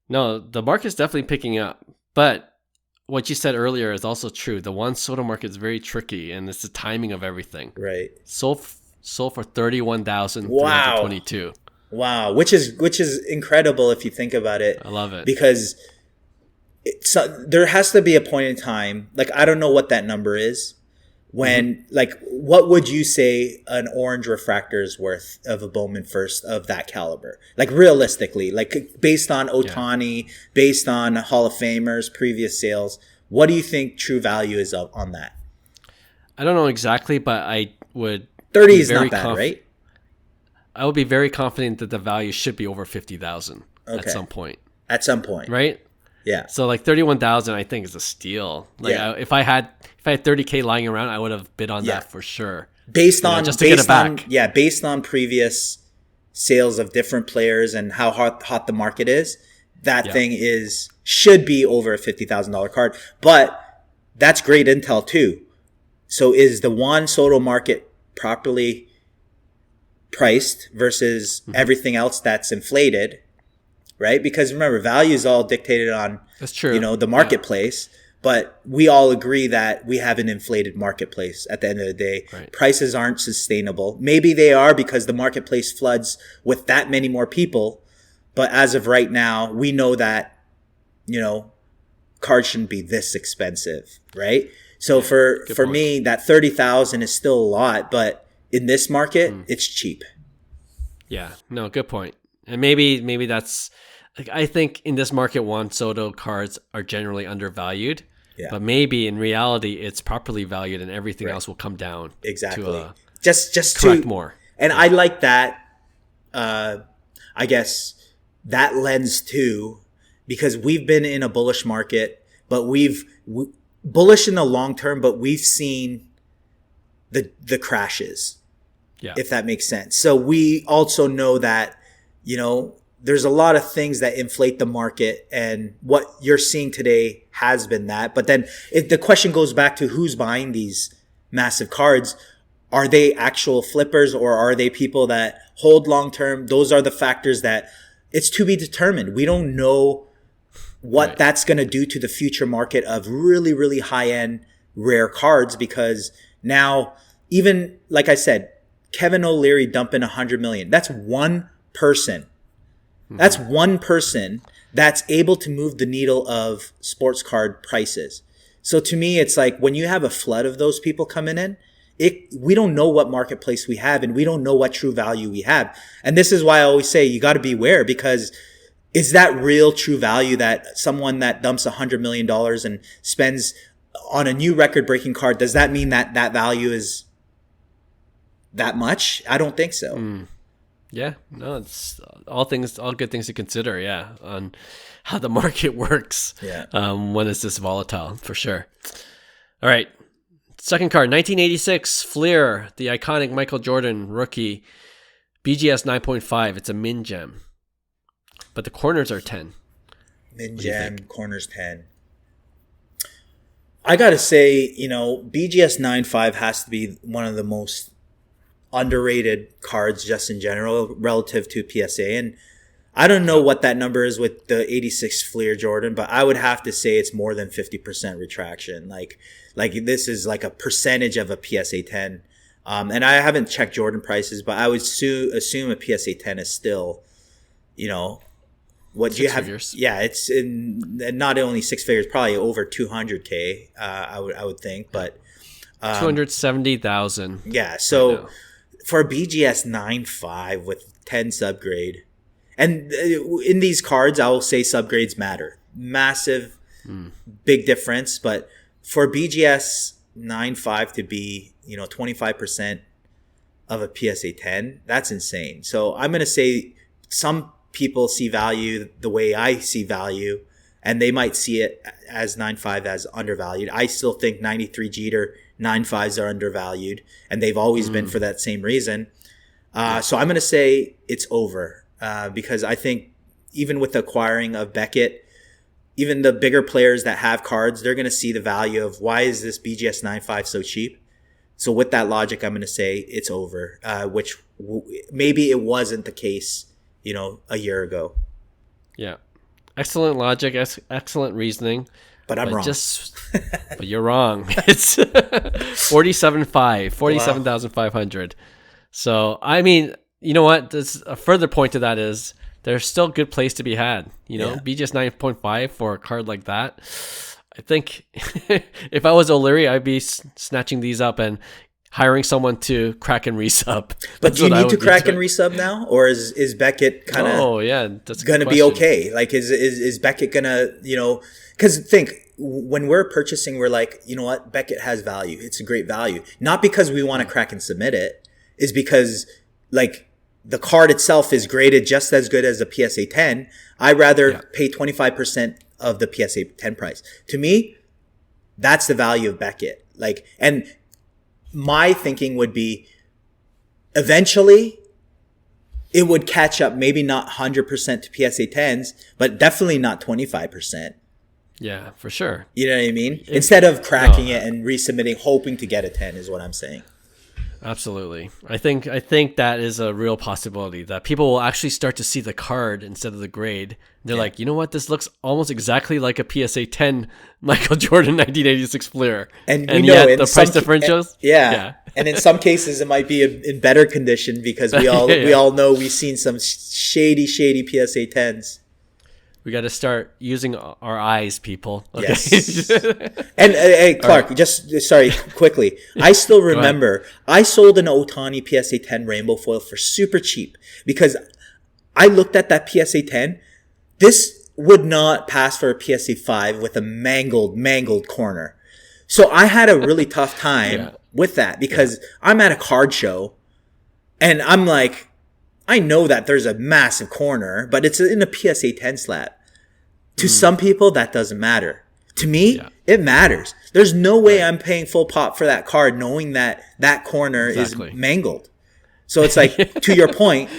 No, the market's definitely picking up, but what you said earlier is also true. The Juan Soto market is very tricky, and it's the timing of everything. Right. Sold for $31,322. Wow, which is incredible if you think about it. I love it because there has to be a point in time. Like I don't know what that number is. When what would you say an orange refractor is worth of a Bowman first of that caliber? Like realistically, like based on Ohtani, based on Hall of Famers, previous sales, what do you think true value is on that? I don't know exactly, but I would 30 is not bad, right? I would be very confident that the value should be over 50,000 at some point. At some point, right? Yeah. So like 31,000, I think is a steal. Like if I had 30K lying around, I would have bid on that for sure. Based on just to get it back. Based on previous sales of different players and how hot the market is, that thing should be over a $50,000 card. But that's great intel too. So is the Juan Soto market properly priced versus everything else that's inflated? Right? Because remember, value is all dictated on, that's true. The marketplace. But we all agree that we have an inflated marketplace at the end of the day. Right. Prices aren't sustainable. Maybe they are because the marketplace floods with that many more people. But as of right now, we know that, cards shouldn't be this expensive, right? So for me, that 30,000 is still a lot, but in this market, it's cheap. Yeah, no, good point. And maybe that's like I think in this market, Juan Soto cards are generally undervalued. Yeah. But maybe in reality, it's properly valued, and everything Right. else will come down. Exactly. To just correct to more. And I like that. I guess that lens too, because we've been in a bullish market, but bullish in the long term, but we've seen the crashes. Yeah. If that makes sense. So we also know that, you know, there's a lot of things that inflate the market, and what you're seeing today has been that. But then the question goes back to who's buying these massive cards. Are they actual flippers, or are they people that hold long term? Those are the factors that it's to be determined. We don't know what that's going to do to the future market of really, really high end rare cards, because now, even like I said, Kevin O'Leary dumping $100 million. That's one person. That's one person that's able to move the needle of sports card prices. So to me, it's like when you have a flood of those people coming in, we don't know what marketplace we have, and we don't know what true value we have. And this is why I always say you got to beware, because is that real true value that someone that dumps $100 million and spends on a new record breaking card, does that mean that that value is that much? I don't think so. Yeah, no, it's all good things to consider. Yeah, on how the market works. Yeah. When it's this volatile, for sure. All right, second card, 1986 Fleer, the iconic Michael Jordan rookie, BGS 9.5. It's a min gem, but the corners are 10. Min gem, corners 10. I gotta say, you know, BGS 9.5 has to be one of the most underrated cards just in general relative to PSA. And I don't know what that number is with the 86 Fleer Jordan, but I would have to say it's more than 50% retraction. Like this is like a percentage of a PSA 10. And I haven't checked Jordan prices, but I would assume a PSA 10 is still, you know, what do you have? Figures. Yeah, it's in not only six figures, probably over 200K. I would think, but 270,000. Yeah, so for a BGS 9.5 with 10 subgrade, and in these cards, I will say subgrades matter. Massive, big difference. But for BGS 9.5 to be, you know, 25% of a PSA 10, that's insane. So I'm going to say some people see value the way I see value, and they might see it as 9.5 as undervalued. I still think 93 Jeter 9.5s are undervalued, and they've always been for that same reason. So I'm going to say it's over, because I think even with the acquiring of Beckett, even the bigger players that have cards, they're going to see the value of why is this BGS 9.5 so cheap? So with that logic, I'm going to say it's over, which maybe it wasn't the case, you know, a year ago. Yeah. Excellent logic, excellent reasoning. But I'm wrong. But you're wrong. It's 47,500. So, I mean, you know what? This, a further point to that is there's still good place to be had. You know, BGS 9.5 for a card like that. I think if I was O'Leary, I'd be snatching these up and hiring someone to crack and resub. But do you need to crack and resub now? Or is Beckett kind of going to be okay? Like, is Beckett going to, you know, because think, when we're purchasing, we're like, you know what? Beckett has value. It's a great value. Not because we want to crack and submit it. Is because, like, the card itself is graded just as good as the PSA 10. I'd rather pay 25% of the PSA 10 price. To me, that's the value of Beckett. Like, and my thinking would be eventually it would catch up, maybe not 100% to PSA 10s, but definitely not 25%. Yeah, for sure. You know what I mean? Instead of cracking it and resubmitting, hoping to get a 10 is what I'm saying. Absolutely. I think that is a real possibility that people will actually start to see the card instead of the grade. They're like, you know what? This looks almost exactly like a PSA 10 Michael Jordan 1986 Fleer. And yet the price differentials. And in some cases, it might be in better condition because we all know we've seen some shady PSA 10s. We got to start using our eyes, people. Okay? Yes. And hey, Clark, quickly. I still remember I sold an Otani PSA 10 rainbow foil for super cheap because I looked at that PSA 10. This would not pass for a PSA 5 with a mangled corner. So I had a really tough time with that because I'm at a card show and I'm like, I know that there's a massive corner, but it's in a PSA 10 slab. To some people, that doesn't matter. To me, it matters. There's no way I'm paying full pop for that card knowing that that corner is mangled. So it's like, to your point,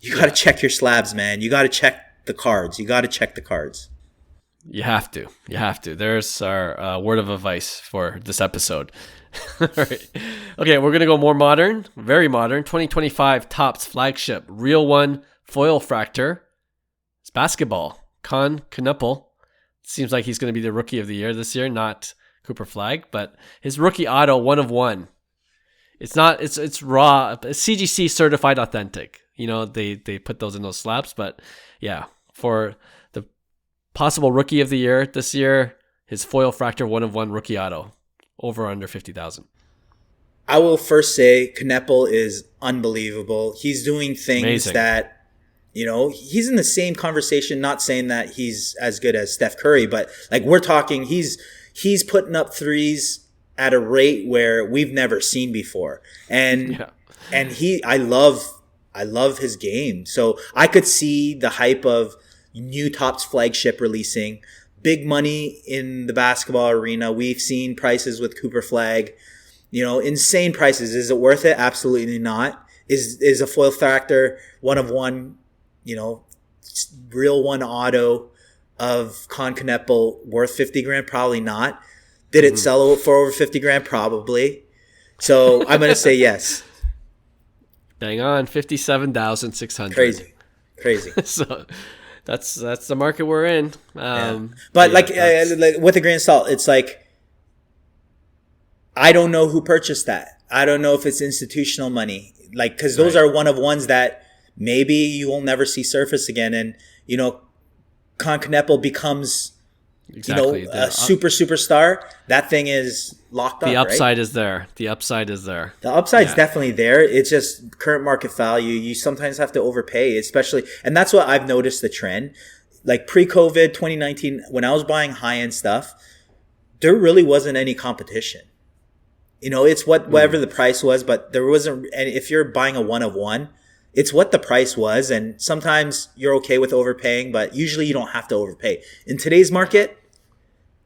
you got to check your slabs, man. You got to check the cards. You got to check the cards. You have to. You have to. There's our word of advice for this episode. All right. Okay, we're going to go more modern, very modern. 2025 Topps flagship, Real One foil fractor. It's basketball. Con Knuppel. Seems like he's going to be the rookie of the year this year, not Cooper Flag, but his rookie auto, 1 of 1. It's not, it's raw, CGC certified authentic. You know, they put those in those slabs, but yeah, for the possible rookie of the year this year, his foil fractor 1 of 1 rookie auto, over under 50,000. I will first say Knuppel is unbelievable. He's doing things that, you know, he's in the same conversation, not saying that he's as good as Steph Curry, but like we're talking, he's putting up threes at a rate where we've never seen before. And I love his game. So I could see the hype of new Topps flagship releasing, big money in the basketball arena. We've seen prices with Cooper Flag, you know, insane prices. Is it worth it? Absolutely not. Is a foil factor 1 of 1, you know, Real One auto of Con Knuppel worth 50 grand? Probably not. Did it sell for over 50 grand? Probably. So I'm going to say yes. Bang on, 57,600. Crazy. So that's the market we're in. But like with a grain of salt, it's like, I don't know who purchased that. I don't know if it's institutional money. Like, because those are 1 of 1s that maybe you will never see surface again. And, you know, Con Knuppel becomes, you know, a superstar. That thing is locked up. The upside is there. The upside is there. The upside's definitely there. It's just current market value. You sometimes have to overpay, especially. And that's what I've noticed the trend. Like pre-COVID, 2019, when I was buying high-end stuff, there really wasn't any competition. You know, it's whatever the price was, but there wasn't. And if you're buying a 1 of 1, it's what the price was. And sometimes you're okay with overpaying, but usually you don't have to overpay. In today's market,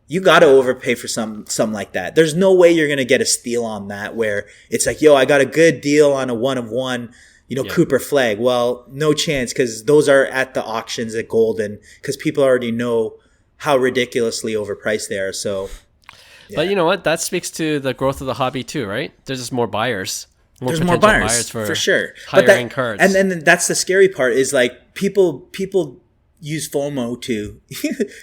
you got to overpay for something like that. There's no way you're going to get a steal on that where it's like, yo, I got a good deal on a 1 of 1, you know, Cooper Flag. Well, no chance, because those are at the auctions at Golden, because people already know how ridiculously overpriced they are. So, but you know what? That speaks to the growth of the hobby too, right? There's just more buyers. There's more buyers for sure. Higher end cards. And then that's the scary part is like people use FOMO to,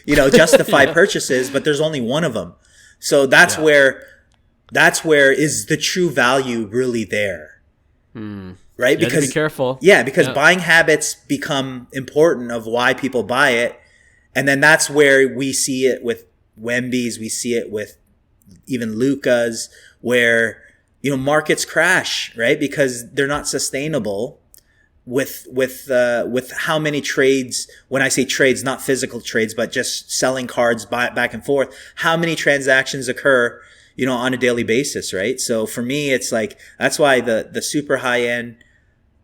you know, justify purchases, but there's only 1 of them. So that's where is the true value really there. Right? Because be careful. Yeah, because buying habits become important of why people buy it. And then that's where we see it with Wemby's, we see it with even Luka's, where, you know, markets crash, right? Because they're not sustainable with how many trades. When I say trades, not physical trades, but just selling cards back and forth, how many transactions occur, you know, on a daily basis, right? So for me, it's like, that's why the super high end,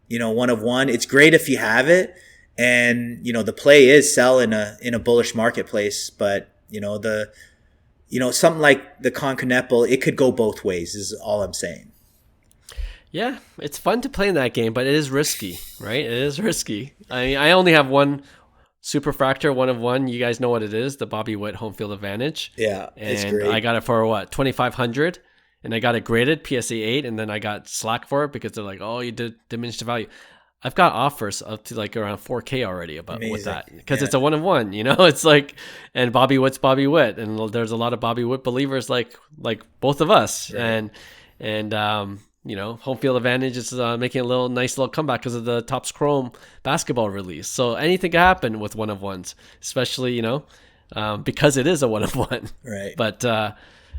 you know, 1 of 1, it's great if you have it. And, you know, the play is sell in a bullish marketplace, but, you know, something like the Con Knuppel, it could go both ways is all I'm saying. Yeah, it's fun to play in that game, but it is risky, right? It is risky. I mean, I only have 1 Superfractor, 1 of 1. You guys know what it is, the Bobby Witt home field advantage. Yeah, it's great. I got it for what, 2,500, and I got it graded PSA 8, and then I got slack for it because they're like, oh, you did diminished the value. I've got offers up to like around 4K already with that because it's a 1 of 1. You know, it's like, and Bobby Witt's Bobby Witt, and there's a lot of Bobby Witt believers like both of us, right. and you know, home field advantage is making a nice little comeback because of the Topps Chrome basketball release. So anything can happen with 1 of 1s, especially, you know, because it is a 1 of 1. Right. But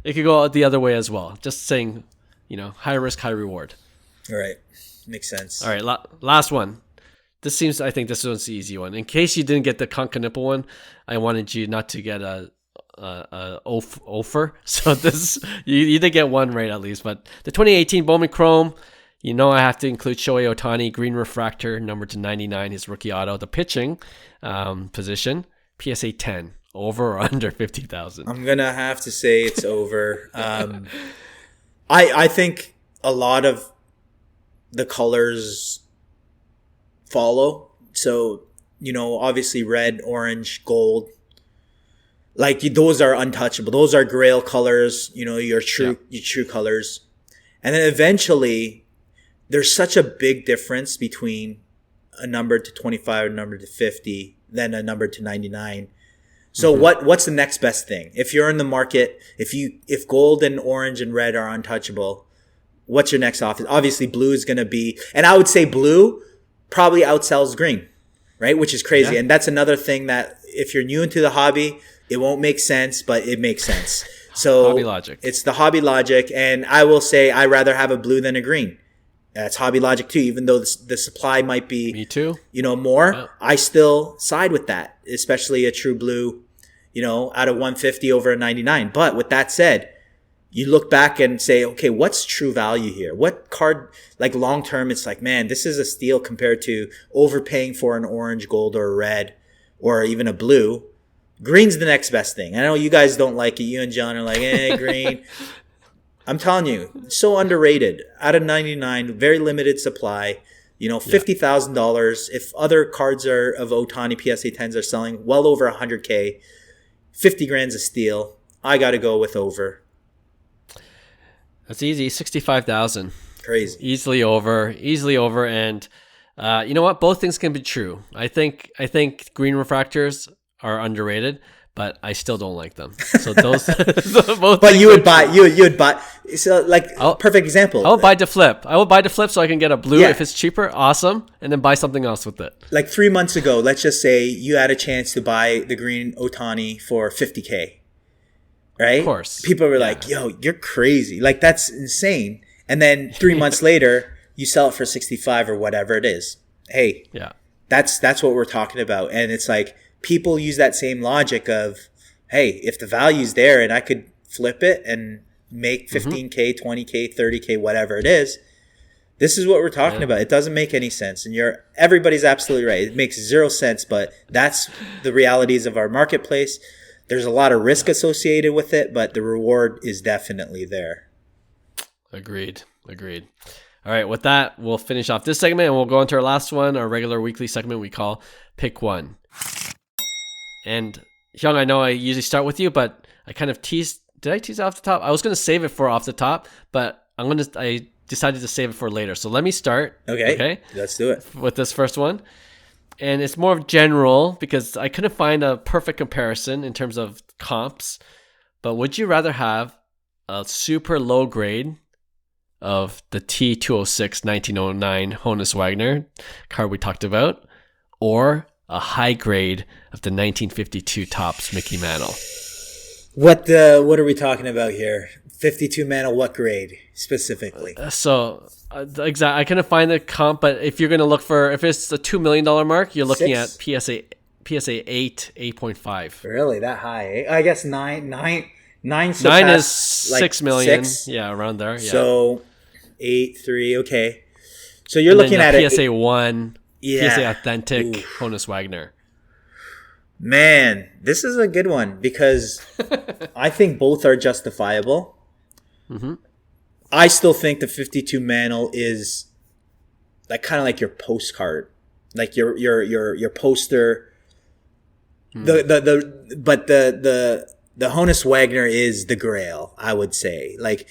it could go the other way as well. Just saying, you know, high risk, high reward. All right. Makes sense. All right. Last one. I think this one's the easy one. In case you didn't get the Conca nipple one, I wanted you not to get a offer. So you did get one right at least. But the 2018 Bowman Chrome, I have to include Shohei Ohtani, green refractor, numbered to 99, his rookie auto. The pitching position, PSA 10, over or under 50,000. I'm gonna have to say it's over. I think a lot of the colors follow. So, obviously red, orange, gold, like those are untouchable. Those are grail colors, your true colors. And then eventually there's such a big difference between a number to 25, a number to 50, then a number to 99. So what's the next best thing? If you're in the market, if gold and orange and red are untouchable, what's your next option? Obviously blue is going to be, and I would say blue probably outsells green, right? Which is crazy. Yeah. And that's another thing that if you're new into the hobby, it won't make sense, but it makes sense. So hobby logic. It's the hobby logic. And I will say I'd rather have a blue than a green. That's hobby logic too, even though the supply might be, me too, more. Yeah. I still side with that, especially a true blue, out of 150 over a 99. But with that said, you look back and say, okay, what's true value here? What card, like long term, it's like, man, this is a steal compared to overpaying for an orange, gold, or a red, or even a blue. Green's the next best thing. I know you guys don't like it. You and John are like, green. I'm telling you, so underrated. Out of 99, very limited supply. $50,000. If other cards of Ohtani PSA 10s are selling well over $100K, 50 grand's a steal. I got to go with over. That's easy. 65,000. Crazy. Easily over. And you know what? Both things can be true. I think green refractors are underrated, but I still don't like them. So those both. But you would buy. So perfect example. I will buy to flip. So I can get a blue if it's cheaper. Awesome, and then buy something else with it. Like 3 months ago, let's just say you had a chance to buy the green Ohtani for $50K. Right? Of course. People were like, yo, you're crazy. Like, that's insane. And then 3 months later, you sell it for 65 or whatever it is. Hey, that's what we're talking about. And it's like, people use that same logic of, hey, if the value's there and I could flip it and make 15K, 20K, 30K, whatever it is, this is what we're talking about. It doesn't make any sense. And everybody's absolutely right. It makes zero sense, but that's the realities of our marketplace. There's a lot of risk associated with it, but the reward is definitely there. Agreed. All right, with that, we'll finish off this segment and we'll go into our last one, our regular weekly segment we call Pick One. And Hyung, I know I usually start with you, but I kind of teased. Did I tease off the top? I was going to save it for off the top, but I decided to save it for later. So let me start. Okay. Let's do it. With this first one. And it's more general because I couldn't find a perfect comparison in terms of comps. But would you rather have a super low grade of the T206 1909 Honus Wagner card we talked about, or a high grade of the 1952 Topps Mickey Mantle? What are we talking about here? 52 Mantle, what grade specifically? I couldn't find the comp, but if you're going to look for, if it's the $2 million mark, you're looking at PSA 8.5. Really, that high? I guess nine is like 6 million. 6? Yeah, around there. Yeah. So 8.3. Okay. So you're looking at PSA 1, PSA Authentic, Honus Wagner. Man, this is a good one because I think both are justifiable. Mm-hmm. I still think the 52 Mantle is like kind of like your postcard, like your poster. But the Honus Wagner is the grail, I would say. Like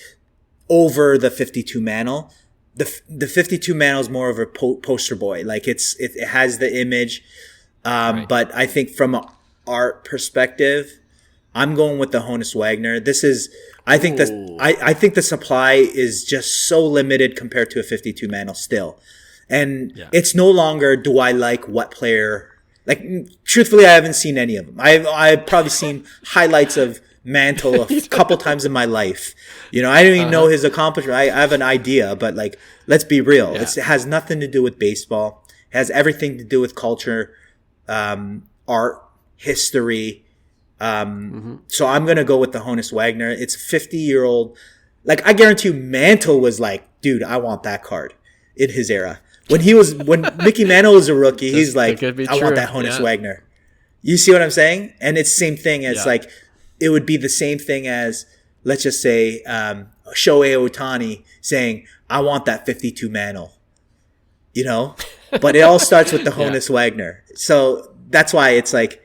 over the 52 Mantle, the 52 Mantle is more of a poster boy. Like it has the image, right. But I think from an art perspective, I'm going with the Honus Wagner. I think the supply is just so limited compared to a 52 Mantle still. And it's no longer do I like what player. Like, truthfully, I haven't seen any of them. I've probably seen highlights of Mantle a couple times in my life. I don't even know his accomplishment. I have an idea, but like, let's be real. Yeah. It has nothing to do with baseball. It has everything to do with culture, art, history. So I'm going to go with the Honus Wagner. It's a 50-year-old. Like, I guarantee you Mantle was like, dude, I want that card in his era. When Mickey Mantle was a rookie, he's like, I want that Honus Wagner. You see what I'm saying? And it's the same thing as like, it would be the same thing as, let's just say, Shohei Ohtani saying, I want that 52 Mantle. You know? But it all starts with the Honus Wagner. So that's why it's like,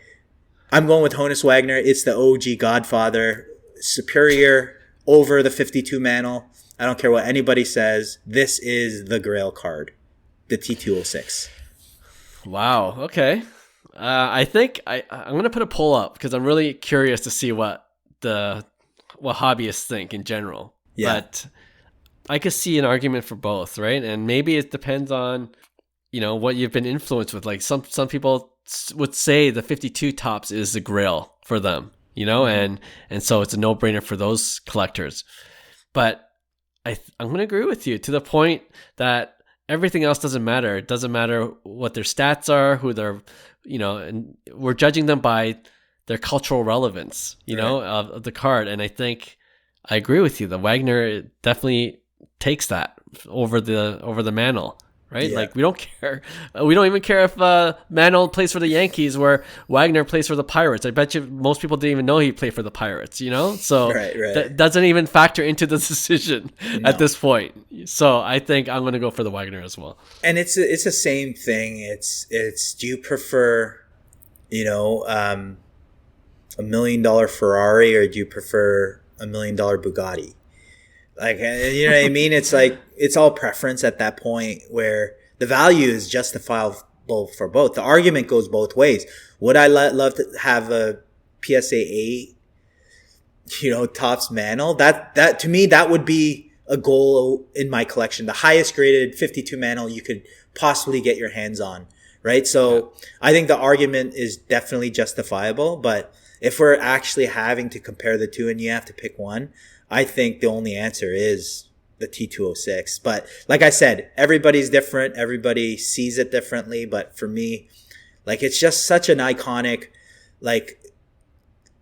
I'm going with Honus Wagner. It's the OG Godfather, superior over the 52 Mantle. I don't care what anybody says. This is the Grail card, the T206. Wow. Okay. I think I'm going to put a poll up because I'm really curious to see what hobbyists think in general. Yeah. But I could see an argument for both, right? And maybe it depends on, what you've been influenced with. Like some people would say the 52 tops is the Grail for them, and so it's a no-brainer for those collectors. But I'm going to agree with you to the point that everything else doesn't matter. It doesn't matter what their stats are, who they're, and we're judging them by their cultural relevance, of the card. And I think I agree with you. The Wagner definitely takes that over the Mantle. Right? Yeah. Like, we don't care. We don't even care if Mantle plays for the Yankees where Wagner plays for the Pirates. I bet you most people didn't even know he played for the Pirates, So that doesn't even factor into the decision at this point. So I think I'm going to go for the Wagner as well. And it's the same thing. It's do you prefer, $1 million Ferrari, or do you prefer $1 million Bugatti? Like, you know what I mean? It's like, it's all preference at that point where the value is justifiable for both. The argument goes both ways. Would I love to have a PSA 8, Topps Mantle? That to me, that would be a goal in my collection. The highest graded 52 Mantle you could possibly get your hands on, right? So I think the argument is definitely justifiable. But if we're actually having to compare the two and you have to pick one, I think the only answer is the T206. But like I said, everybody's different. Everybody sees it differently. But for me, like, it's just such an iconic, like,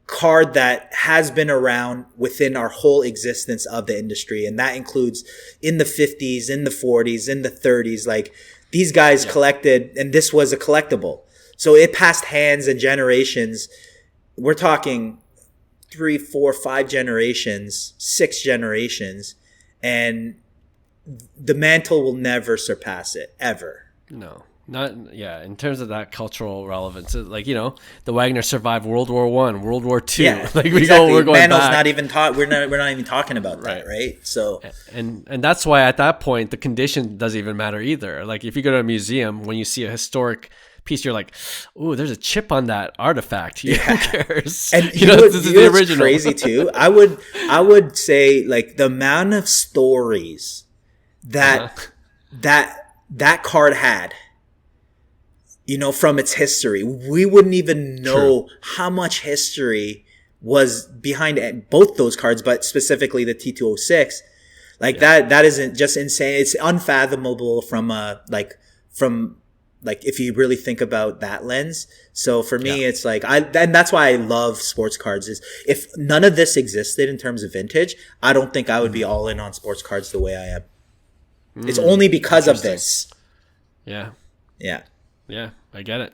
card that has been around within our whole existence of the industry. And that includes in the 50s, in the 40s, in the 30s. Like, these guys collected, and this was a collectible. So it passed hands and generations. We're talking 3, 4, 5 generations, 6 generations, and the Mantle will never surpass it, ever. No, not in terms of that cultural relevance, like, the Wagner survived World War I, World War II. Yeah, like we're going Mantle's back. Not even we're not even talking about that, right? So, and that's why at that point the condition doesn't even matter either. Like, if you go to a museum, when you see a historic piece, you're like, "Ooh, there's a chip on that artifact." Who cares? And this is the original. Crazy too. I would say, like, the amount of stories that that card had, from its history, we wouldn't even know how much history was behind both those cards, but specifically the T206. Like, that isn't just insane. It's unfathomable from if you really think about that lens. So for me, it's like, and that's why I love sports cards, is if none of this existed in terms of vintage, I don't think I would be all in on sports cards the way I am. It's only because of this. Yeah. Yeah. Yeah. I get it.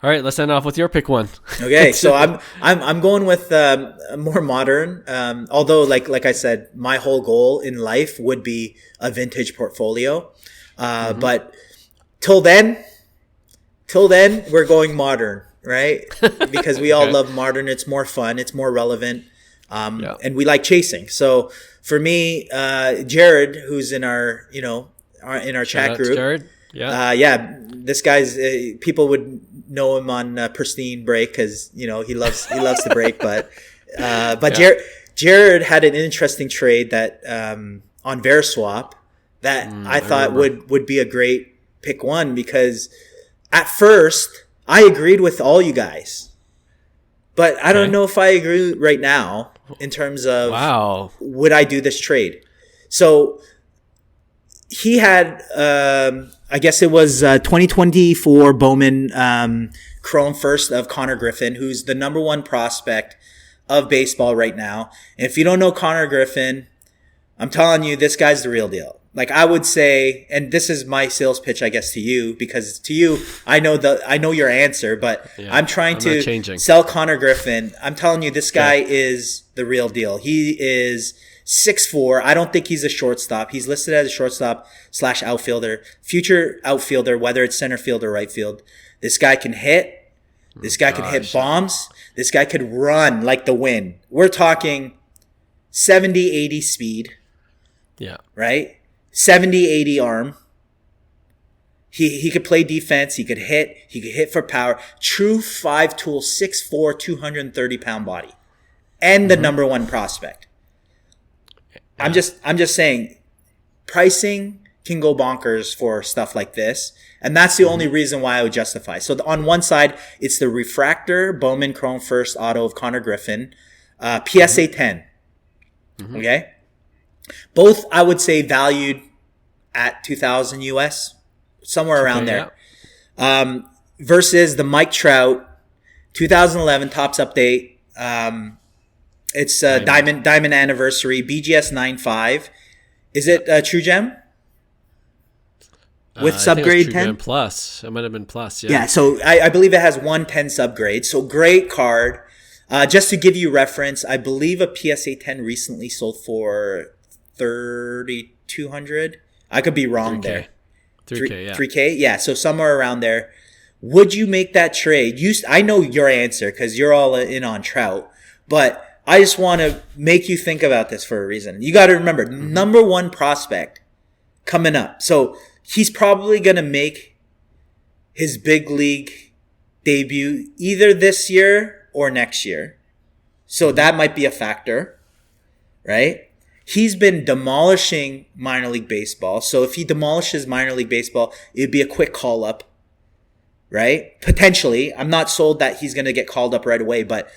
All right. Let's end off with your pick one. Okay. So I'm going with more modern. Although like I said, my whole goal in life would be a vintage portfolio. But till then, we're going modern, right? Because we all love modern. It's more fun. It's more relevant. And we like chasing. So for me, Jared, who's in our, in our chat group, Jared. This guy's, people would know him on Pristine Break because, he loves to break. But Jared had an interesting trade that, on Veriswap that I thought would be a great pick one, because at first I agreed with all you guys, but I don't know if I agree right now in terms of would I do this trade. So he had, I guess it was 2024 Bowman Chrome First of Connor Griffin, who's the number one prospect of baseball right now. And if you don't know Connor Griffin, I'm telling you, this guy's the real deal. Like I would say, and this is my sales pitch, I guess, to you, because to you, I know your answer, but I'm trying to sell Connor Griffin. I'm telling you, this guy is the real deal. He is 6'4". I don't think he's a shortstop. He's listed as a shortstop / outfielder, future outfielder, whether it's center field or right field. This guy can hit. This guy can hit bombs. This guy could run like the wind. We're talking 70, 80 speed. Yeah. Right? 70, 80 arm. He could play defense. He could hit. He could hit for power. True 5-tool, 6'4", 230-pound body. And the number one prospect. I'm just saying, pricing can go bonkers for stuff like this. And that's the only reason why I would justify. So on one side, it's the refractor Bowman Chrome First auto of Connor Griffin, PSA 10. Okay? Both, I would say, valued at $2,000 US, somewhere around there. Yeah. Versus the Mike Trout 2011 Topps Update. It's Diamond Anniversary, BGS 9.5. Is it True Gem? With subgrade 10? True Gem Plus. It might have been Plus, yeah. Yeah, so I believe it has 110 subgrade. So great card. Just to give you reference, I believe a PSA 10 recently sold for $3,200. I could be wrong 3K. There. 3K, yeah. 3K, yeah. So somewhere around there. Would you make that trade? I know your answer because you're all in on Trout, but I just want to make you think about this for a reason. You got to remember, number one prospect coming up. So he's probably going to make his big league debut either this year or next year. So that might be a factor, right? He's been demolishing minor league baseball. So if he demolishes minor league baseball, it'd be a quick call up, right? Potentially. I'm not sold that he's going to get called up right away, but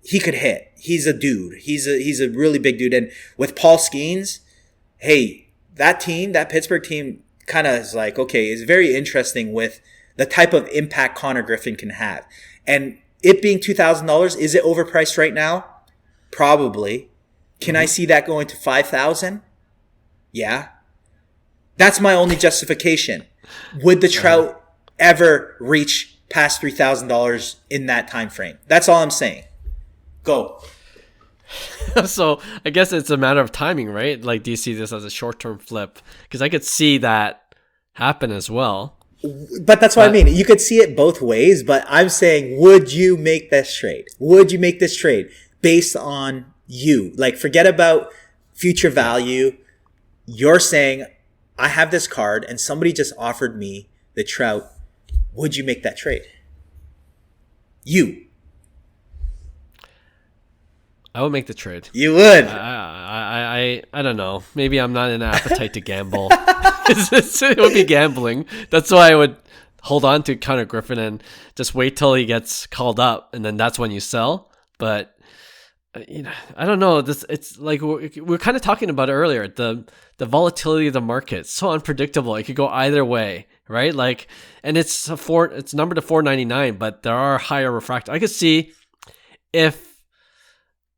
he could hit. He's a dude. He's a really big dude. And with Paul Skeens, hey, that Pittsburgh team kind of is like, okay, is very interesting with the type of impact Connor Griffin can have. And it being $2,000, is it overpriced right now? Probably. Can I see that going to $5,000? Yeah. That's my only justification. Would the Trout ever reach past $3,000 in that time frame? That's all I'm saying. Go. So I guess it's a matter of timing, right? Like, do you see this as a short-term flip? Because I could see that happen as well. But that's what I mean. You could see it both ways, but I'm saying, would you make this trade? Would you make this trade based on you? Like, forget about future value. You're saying, I have this card and somebody just offered me the Trout. Would you make that trade? You. I would make the trade. You would. I don't know. Maybe I'm not in an appetite to gamble. It would be gambling. That's why I would hold on to Connor Griffin and just wait till he gets called up, and then that's when you sell. But I don't know. It's like we're kind of talking about it earlier. The volatility of the market, it's so unpredictable. It could go either way, right? Like, and it's numbered to 499, but there are higher refractor. I could see if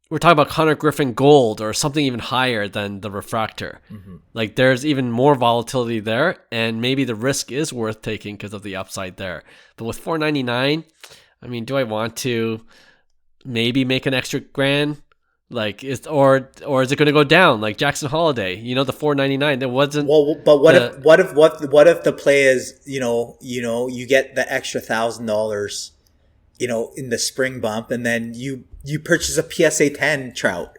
we're talking about Connor Griffin Gold or something even higher than the refractor. Like, there's even more volatility there, and maybe the risk is worth taking because of the upside there. But with 499, I mean, do I want to maybe make an extra grand? Like, or is it going to go down like Jackson Holiday? The 499. There wasn't. Well, but what if the play is you get the extra $1,000, in the spring bump, and then you purchase a PSA 10 Trout.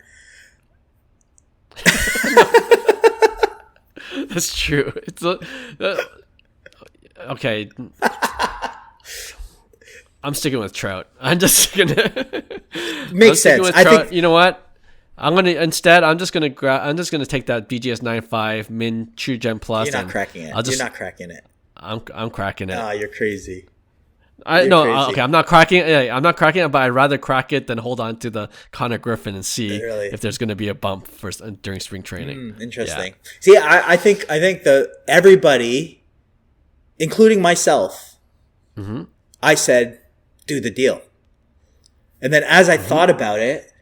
That's true. It's okay. I'm sticking with Trout. I'm just gonna makes sense. I think you know what? I'm just gonna take that BGS 9.5 Min True Gem Plus. You're not cracking it. You're not cracking it. I'm cracking it. Oh, you're crazy. No, crazy. okay. I'm not cracking. I'm not cracking it, but I'd rather crack it than hold on to the Connor Griffin and see Really? if there's going to be a bump during spring training. Interesting. See, I think everybody, including myself, I said, do the deal. And then as I thought about it,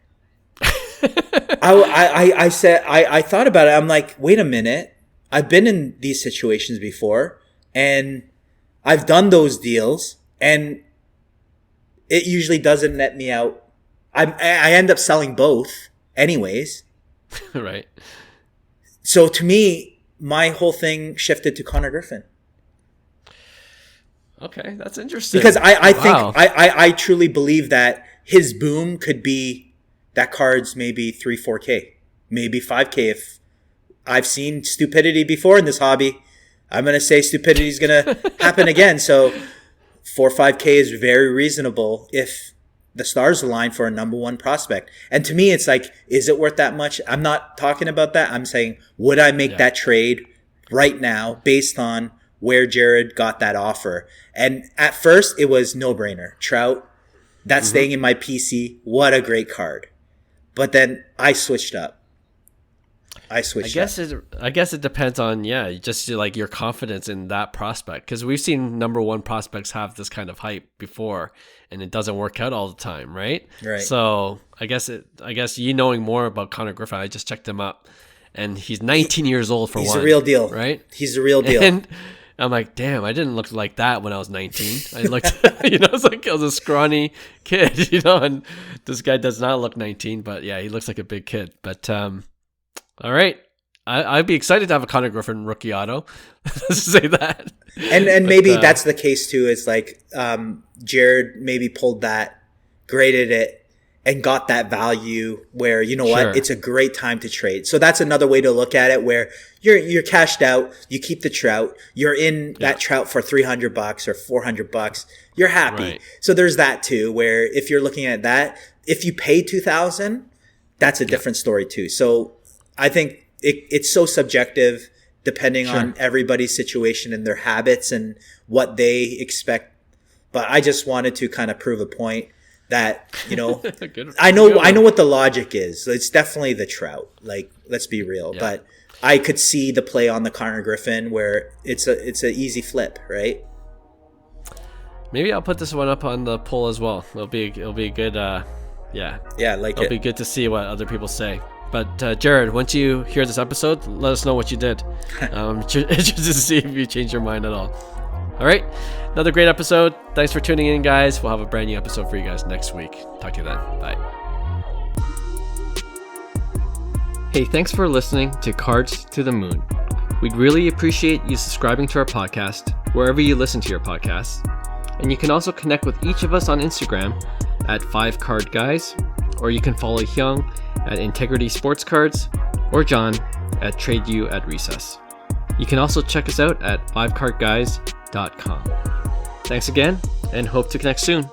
I thought about it. I'm like, wait a minute. I've been in these situations before, and I've done those deals, and it usually doesn't net me out. I end up selling both anyways. Right. So to me, my whole thing shifted to Connor Griffin. Okay, that's interesting. Because I truly believe that his boom could be that card's maybe 3-4K, maybe 5K. If I've seen stupidity before in this hobby, I'm going to say stupidity is going to happen again. So 4 or 5K is very reasonable if the stars align for a number one prospect. And to me, it's like, is it worth that much? I'm not talking about that. I'm saying, would I make that trade right now based on where Jared got that offer? And at first, it was no brainer. Trout, that's staying in my PC. What a great card. But then I switched up. I guess it depends on just like your confidence in that prospect, because we've seen number one prospects have this kind of hype before and it doesn't work out all the time, right? Right. So I guess you knowing more about Connor Griffin, I just checked him up and he's 19 years old for one. He's a real deal, right? He's a real deal. And I'm like, damn, I didn't look like that when I was 19. I looked, it's like I was a scrawny kid, and this guy does not look 19, but yeah, he looks like a big kid. But all right. I'd be excited to have a Connor Griffin rookie auto. Let's say that. And maybe that's the case too. It's like Jared maybe pulled that, graded it, and got that value where, what, it's a great time to trade. So that's another way to look at it, where you're cashed out, you keep the Trout, you're in that Trout for $300 or $400, you're happy. Right. So there's that too, where if you're looking at that, if you pay $2,000, that's a different story too. So I think it's so subjective depending on everybody's situation and their habits and what they expect. But I just wanted to kind of prove a point that, I know what the logic is. It's definitely the Trout. Like, let's be real. Yeah. But I could see the play on the Connor Griffin where it's an easy flip, right? Maybe I'll put this one up on the poll as well. It'll be a good, It'll be good to see what other people say. But Jared, once you hear this episode, let us know what you did. Interested to see if you changed your mind at all. All right, another great episode. Thanks for tuning in, guys. We'll have a brand new episode for you guys next week. Talk to you then. Bye. Hey, thanks for listening to Cards to the Moon. We'd really appreciate you subscribing to our podcast wherever you listen to your podcasts. And you can also connect with each of us on Instagram at 5cardguys, or you can follow Hyung at Integrity Sports Cards, or John at TradeU at Recess. You can also check us out at 5cardguys.com. Thanks again, and hope to connect soon.